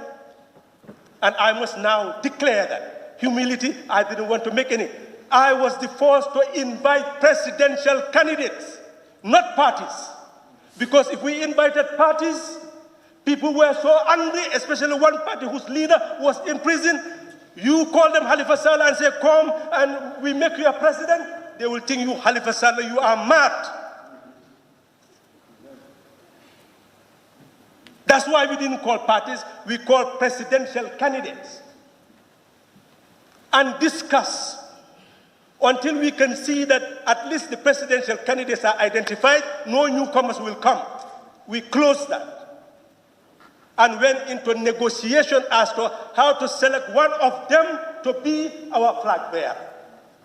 and I must now declare that humility, I didn't want to make any. I was the first to invite presidential candidates, not parties. Because if we invited parties, people were so angry, especially one party whose leader was in prison. You call them Halifa Sallah and say, come and we make you a president. They will think you, Halifa Sallah, you are mad. That's why we didn't call parties, we called presidential candidates. And discuss until we can see that at least the presidential candidates are identified, no newcomers will come. We closed that and went into negotiation as to how to select one of them to be our flag bearer.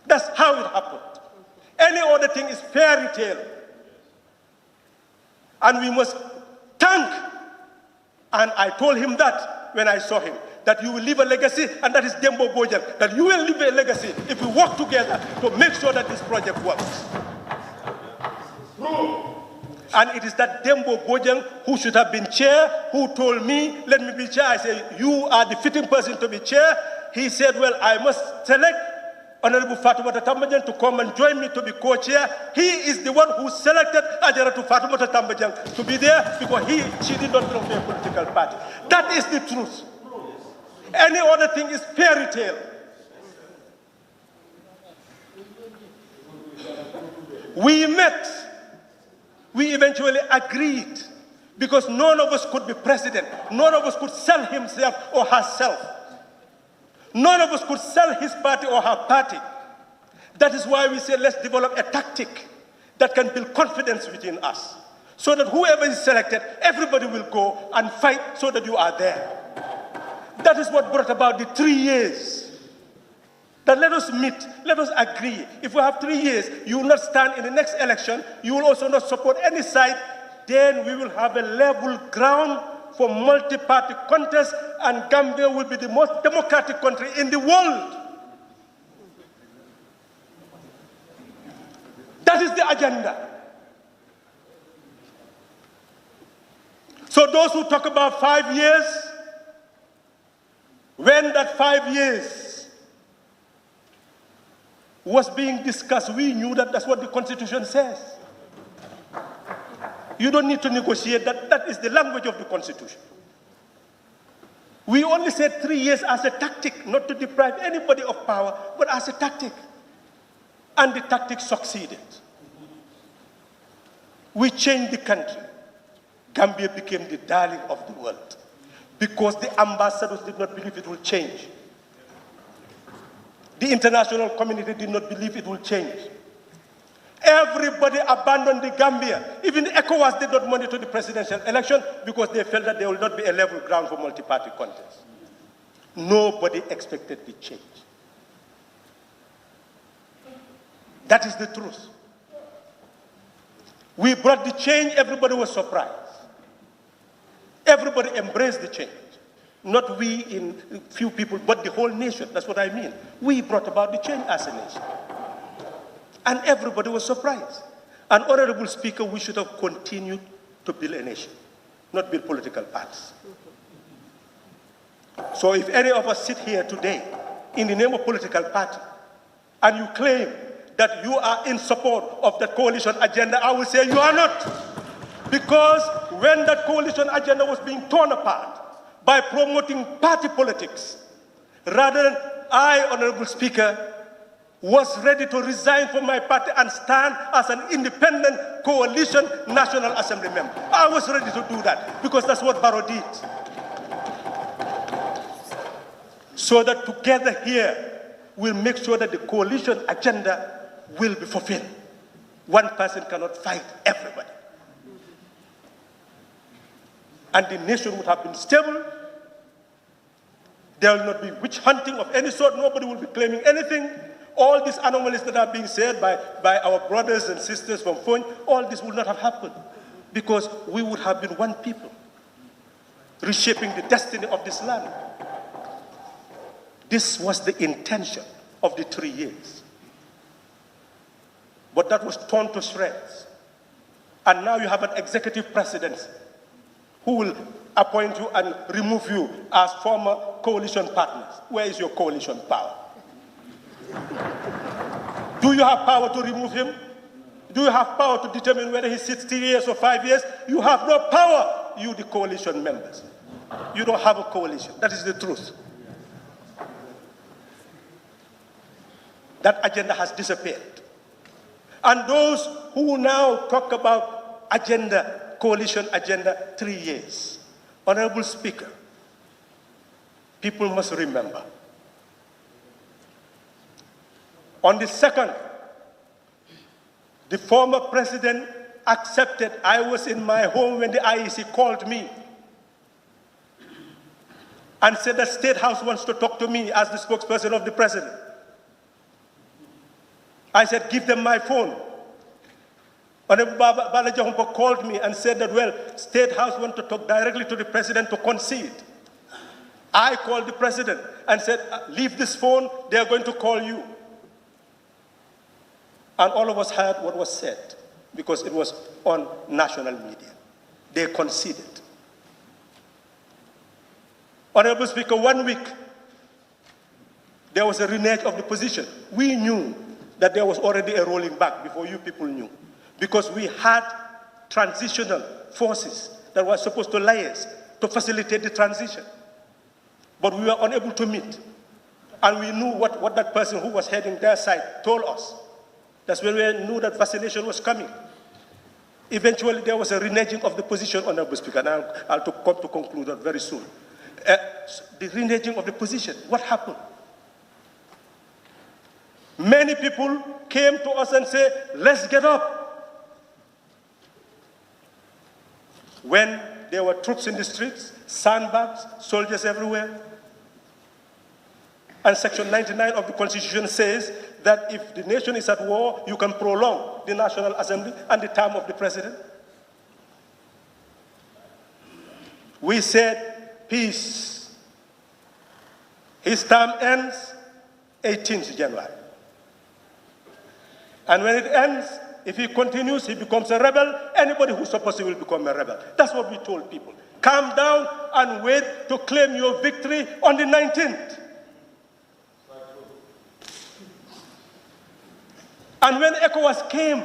That's how it happened. Any other thing is fairy tale. And we must thank, and I told him that when I saw him, that you will leave a legacy, and that is Dembo Bojang, that you will leave a legacy if we work together to make sure that this project works. And it is that Dembo Bojang who should have been chair, who told me, let me be chair. I said, you are the fitting person to be chair. He said, well, I must select Honorable Fatoumata Tambajang to come and join me to be co-chair. He is the one who selected Ajaratu Fatoumata Tambajang to be there because she did not belong to a political party. That is the truth. Any other thing is fairy tale. We met. We eventually agreed because none of us could be president. None of us could sell himself or herself. None of us could sell his party or her party. That is why we said, let's develop a tactic that can build confidence within us. So that whoever is selected, everybody will go and fight so that you are there. That is what brought about the 3 years. That let us meet, let us agree. If we have 3 years, you will not stand in the next election, you will also not support any side, then we will have a level ground for multi-party contest, and Gambia will be the most democratic country in the world. That is the agenda. So those who talk about 5 years, when that 5 years was being discussed, we knew that that's what the Constitution says. You don't need to negotiate that. That is the language of the Constitution. We only said 3 years as a tactic, not to deprive anybody of power, but as a tactic. And the tactic succeeded. We changed the country. Gambia became the darling of the world because the ambassadors did not believe it will change. The international community did not believe it will change. Everybody abandoned the Gambia. Even ECOWAS did not monitor the presidential election because they felt that there will not be a level ground for multi-party contest. Nobody expected the change. That is the truth. We brought the change, everybody was surprised. Everybody embraced the change. Not we in few people, but the whole nation. That's what I mean. We brought about the change as a nation. And everybody was surprised. And Honorable Speaker, we should have continued to build a nation, not build political parties. So if any of us sit here today in the name of political party, and you claim that you are in support of the coalition agenda, I will say you are not. Because when that coalition agenda was being torn apart by promoting party politics, rather than I, Honorable Speaker, was ready to resign from my party and stand as an independent coalition National Assembly member. I was ready to do that because that's what Barrows did. So that together here, we'll make sure that the coalition agenda will be fulfilled. One person cannot fight everybody. And the nation would have been stable. There will not be witch hunting of any sort. Nobody will be claiming anything. All these anomalies that are being said by our brothers and sisters from Fon, all this would not have happened because we would have been one people, reshaping the destiny of this land. This was the intention of the 3 years. But that was torn to shreds. And now you have an executive presidency who will appoint you and remove you as former coalition partners. Where is your coalition power? Do you have power to remove him? Do you have power to determine whether he sits 3 years or 5 years? You have no power, you the coalition members. You don't have a coalition. That is the truth. That agenda has disappeared. And those who now talk about agenda, coalition agenda, 3 years. Honorable Speaker, people must remember On the 2nd, the former president accepted. I was in my home when the IEC called me and said the State House wants to talk to me as the spokesperson of the president. I said, give them my phone. Honorable Balaji Humpo called me and said that, well, State House want to talk directly to the president to concede. I called the president and said, leave this phone, they are going to call you. And all of us heard what was said because it was on national media. They conceded. Honorable Speaker, 1 week, there was a renege of the position. We knew that there was already a rolling back before you people knew, because we had transitional forces that were supposed to liaise to facilitate the transition. But we were unable to meet. And we knew what that person who was heading their side told us. That's when we knew that vaccination was coming. Eventually, there was a reneging of the position, Honorable Speaker, and I'll come to conclude that very soon. The reneging of the position, what happened? Many people came to us and said, let's get up. When there were troops in the streets, sandbags, soldiers everywhere. And Section 99 of the Constitution says that if the nation is at war, you can prolong the National Assembly and the term of the president. We said, peace. His term ends 18th January. And when it ends, if he continues, he becomes a rebel. Anybody who supports him will become a rebel. That's what we told people. Calm down and wait to claim your victory on the 19th. And when ECOWAS came,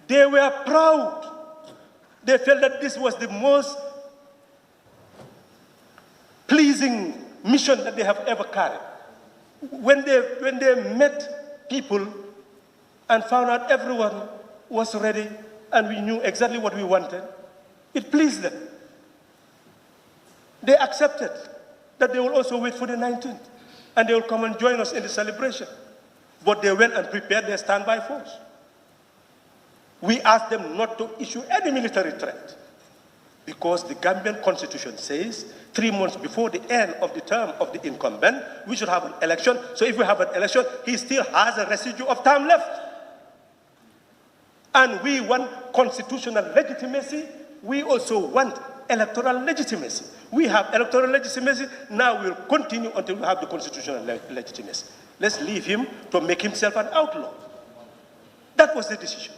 they were proud. They felt that this was the most pleasing mission that they have ever carried. When they met people and found out everyone was ready and we knew exactly what we wanted, it pleased them. They accepted that they will also wait for the 19th and they will come and join us in the celebration. But they went and prepared their standby force. We asked them not to issue any military threat because the Gambian constitution says 3 months before the end of the term of the incumbent, we should have an election. So if we have an election, he still has a residue of time left. And we want constitutional legitimacy. We also want electoral legitimacy. We have electoral legitimacy. Now we'll continue until we have the constitutional legitimacy. Let's leave him to make himself an outlaw. That was the decision.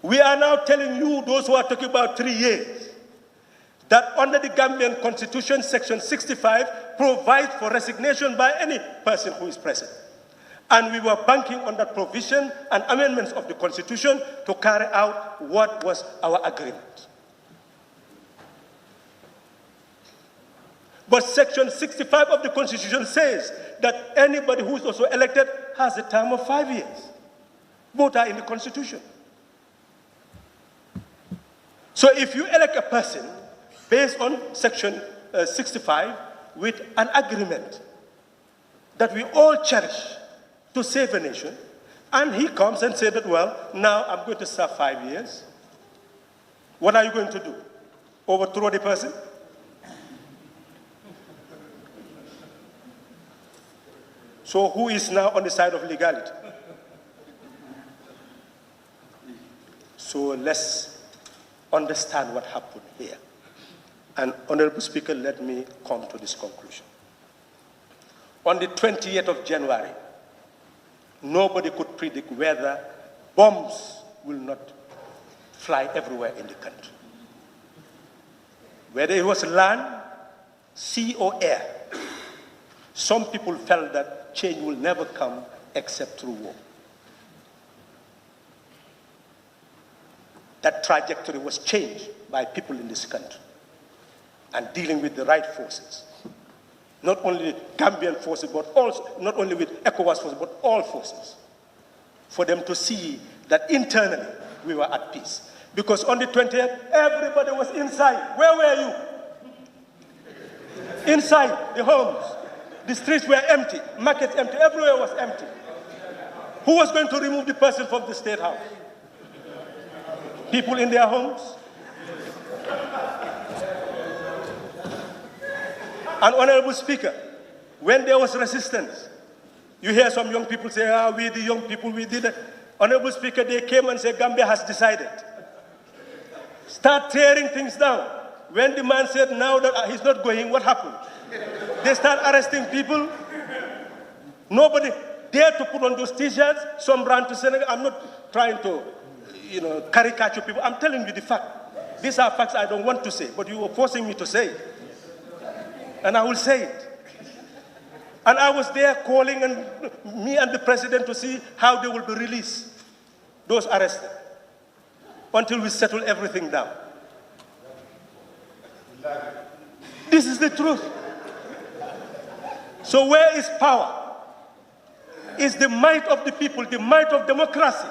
We are now telling you, those who are talking about 3 years, that under the Gambian Constitution, Section 65 provides for resignation by any person who is present. And we were banking on that provision and amendments of the Constitution to carry out what was our agreement. But Section 65 of the Constitution says that anybody who is also elected has a term of 5 years. Both are in the Constitution. So if you elect a person based on Section 65 with an agreement that we all cherish to save a nation, and he comes and says that, well, now I'm going to serve 5 years, what are you going to do? Overthrow the person? So who is now on the side of legality? So let's understand what happened here. And Honorable Speaker, let me come to this conclusion. On the 20th of January, nobody could predict whether bombs will not fly everywhere in the country. Whether it was land, sea, or air, some people felt that change will never come except through war. That trajectory was changed by people in this country and dealing with the right forces. Not only Gambian forces, but also, not only with ECOWAS forces, but all forces. For them to see that internally we were at peace. Because on the 20th, everybody was inside. Where were you? Inside the homes. The streets were empty, markets empty, everywhere was empty. Who was going to remove the person from the State House? People in their homes? And Honorable Speaker, when there was resistance, you hear some young people say, we the young people, we did it. Honorable Speaker, they came and said, Gambia has decided. Start tearing things down. When the man said now that he's not going, what happened? They start arresting people. Nobody dared to put on those T-shirts. Some ran to Senegal. I'm not trying to, caricature people. I'm telling you the fact. These are facts I don't want to say, but you were forcing me to say it. And I will say it. And I was there calling me and the president to see how they will be released, those arrested, until we settle everything down. This is the truth. So where is power? It's the might of the people, the might of democracy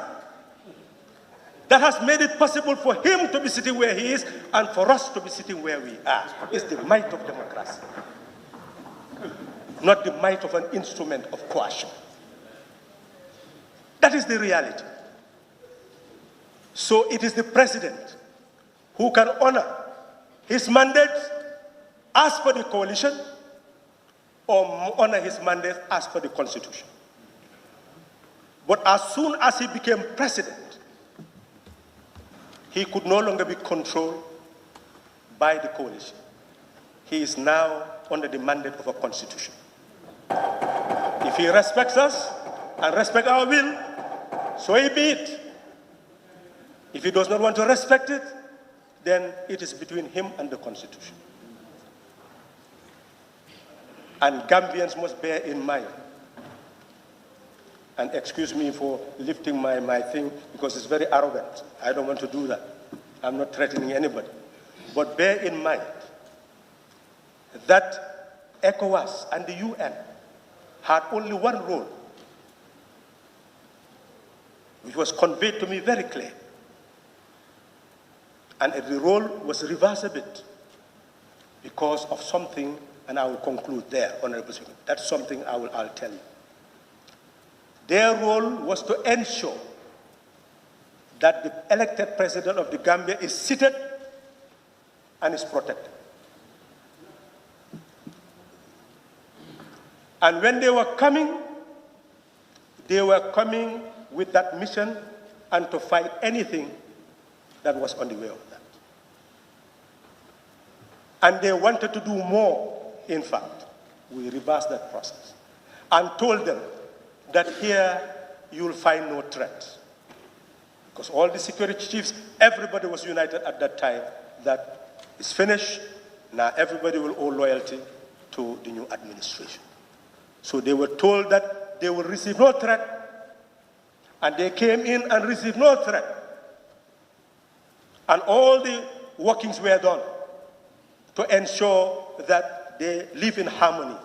that has made it possible for him to be sitting where he is and for us to be sitting where we are. It's the might of democracy, not the might of an instrument of coercion. That is the reality. So it is the president who can honor his mandate as per the coalition or honor his mandate as per the Constitution. But as soon as he became president, he could no longer be controlled by the coalition. He is now under the mandate of a constitution. If he respects us and respects our will, so be it. If he does not want to respect it, then it is between him and the constitution. And Gambians must bear in mind, and excuse me for lifting my thing because it's very arrogant. I don't want to do that. I'm not threatening anybody. But bear in mind that ECOWAS and the UN had only one role, which was conveyed to me very clear. And the role was reversed a bit because of something, and I will conclude there, Honorable Speaker. That's something I'll tell you. Their role was to ensure that the elected president of the Gambia is seated and is protected. And when they were coming with that mission and to fight anything that was on the way of that. And they wanted to do more, in fact. We reversed that process and told them that here you will find no threat. Because all the security chiefs, everybody was united at that time that it's finished. Now everybody will owe loyalty to the new administration. So they were told that they will receive no threat, and they came in and received no threat. And all the workings were done to ensure that they live in harmony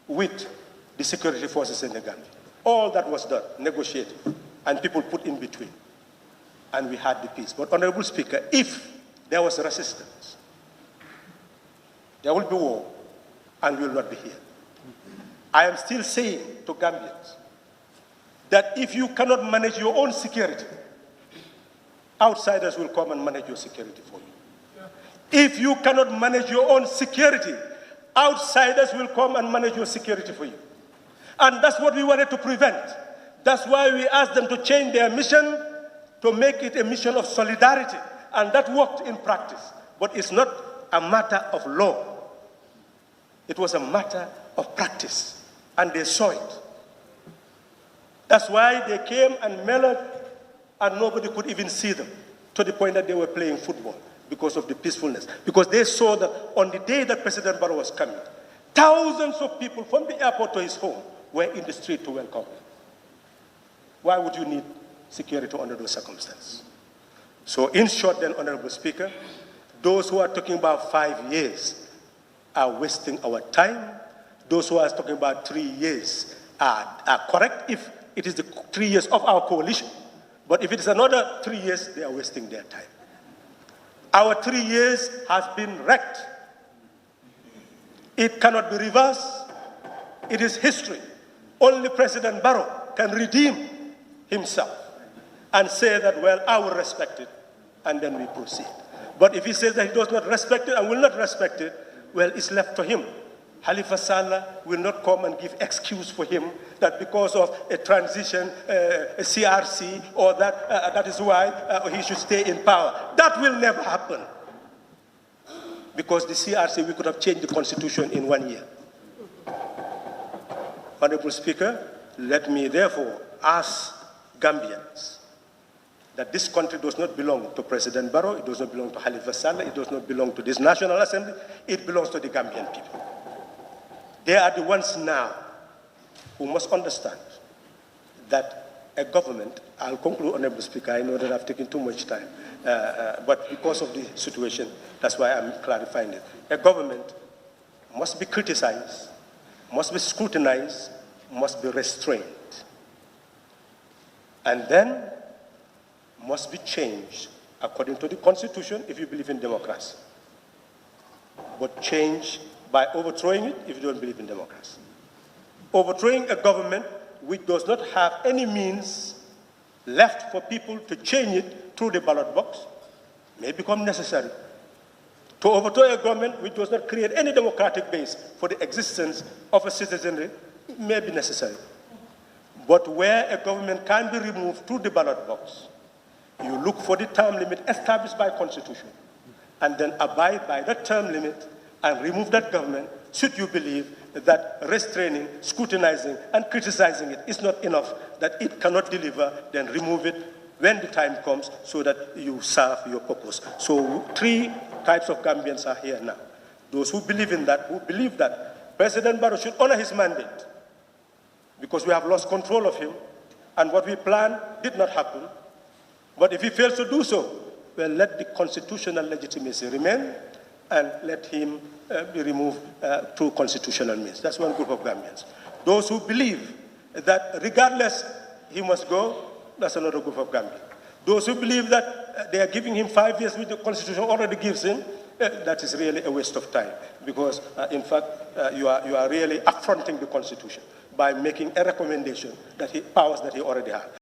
with the security forces in the Gambia. All that was done, negotiated, and people put in between. And we had the peace. But Honorable Speaker, if there was resistance, there will be war, and we will not be here. I am still saying to Gambians that if you cannot manage your own security, outsiders will come and manage your security for you. If you cannot manage your own security, outsiders will come and manage your security for you. And that's what we wanted to prevent. That's why we asked them to change their mission to make it a mission of solidarity. And that worked in practice. But it's not a matter of law. It was a matter of practice. And they saw it. That's why they came and mellowed, and nobody could even see them, to the point that they were playing football because of the peacefulness. Because they saw that on the day that President Barrows was coming, thousands of people from the airport to his home were in the street to welcome him. Why would you need security under those circumstances? So in short then, Honorable Speaker, those who are talking about 5 years are wasting our time. Those who are talking about 3 years are correct if it is the 3 years of our coalition. But if it is another 3 years, they are wasting their time. Our 3 years has been wrecked. It cannot be reversed. It is history. Only President Barrow can redeem himself and say that, well, I will respect it, and then we proceed. But if he says that he does not respect it and will not respect it, well, it's left to him. Halifa Sallah will not come and give excuse for him that because of a transition, a CRC, or that is why he should stay in power. That will never happen. Because the CRC, we could have changed the constitution in 1 year. Honorable Speaker, let me therefore ask Gambians that this country does not belong to President Barrow, it does not belong to Halifa Sallah, it does not belong to this National Assembly, it belongs to the Gambian people. They are the ones now who must understand that a government, I'll conclude, Honorable Speaker, I know that I've taken too much time, but because of the situation, that's why I'm clarifying it. A government must be criticized, must be scrutinized, must be restrained, and then must be changed according to the Constitution if you believe in democracy. But change by overthrowing it if you don't believe in democracy. Overthrowing a government which does not have any means left for people to change it through the ballot box may become necessary. To overthrow a government which does not create any democratic base for the existence of a citizenry may be necessary. But where a government can be removed through the ballot box, you look for the term limit established by Constitution and then abide by that term limit and remove that government should you believe that restraining, scrutinizing, and criticizing it is not enough, that it cannot deliver, then remove it when the time comes so that you serve your purpose. So 3 types of Gambians are here now. Those who believe in that, who believe that President Barrow should honor his mandate because we have lost control of him and what we planned did not happen. But if he fails to do so, well, let the constitutional legitimacy remain and let him be removed through constitutional means. That's one group of Gambians. Those who believe that regardless he must go, that's another group of Gambians. Those who believe that they are giving him 5 years which the Constitution already gives him, that is really a waste of time because, in fact, you are really affronting the Constitution by making a recommendation that powers that he already has.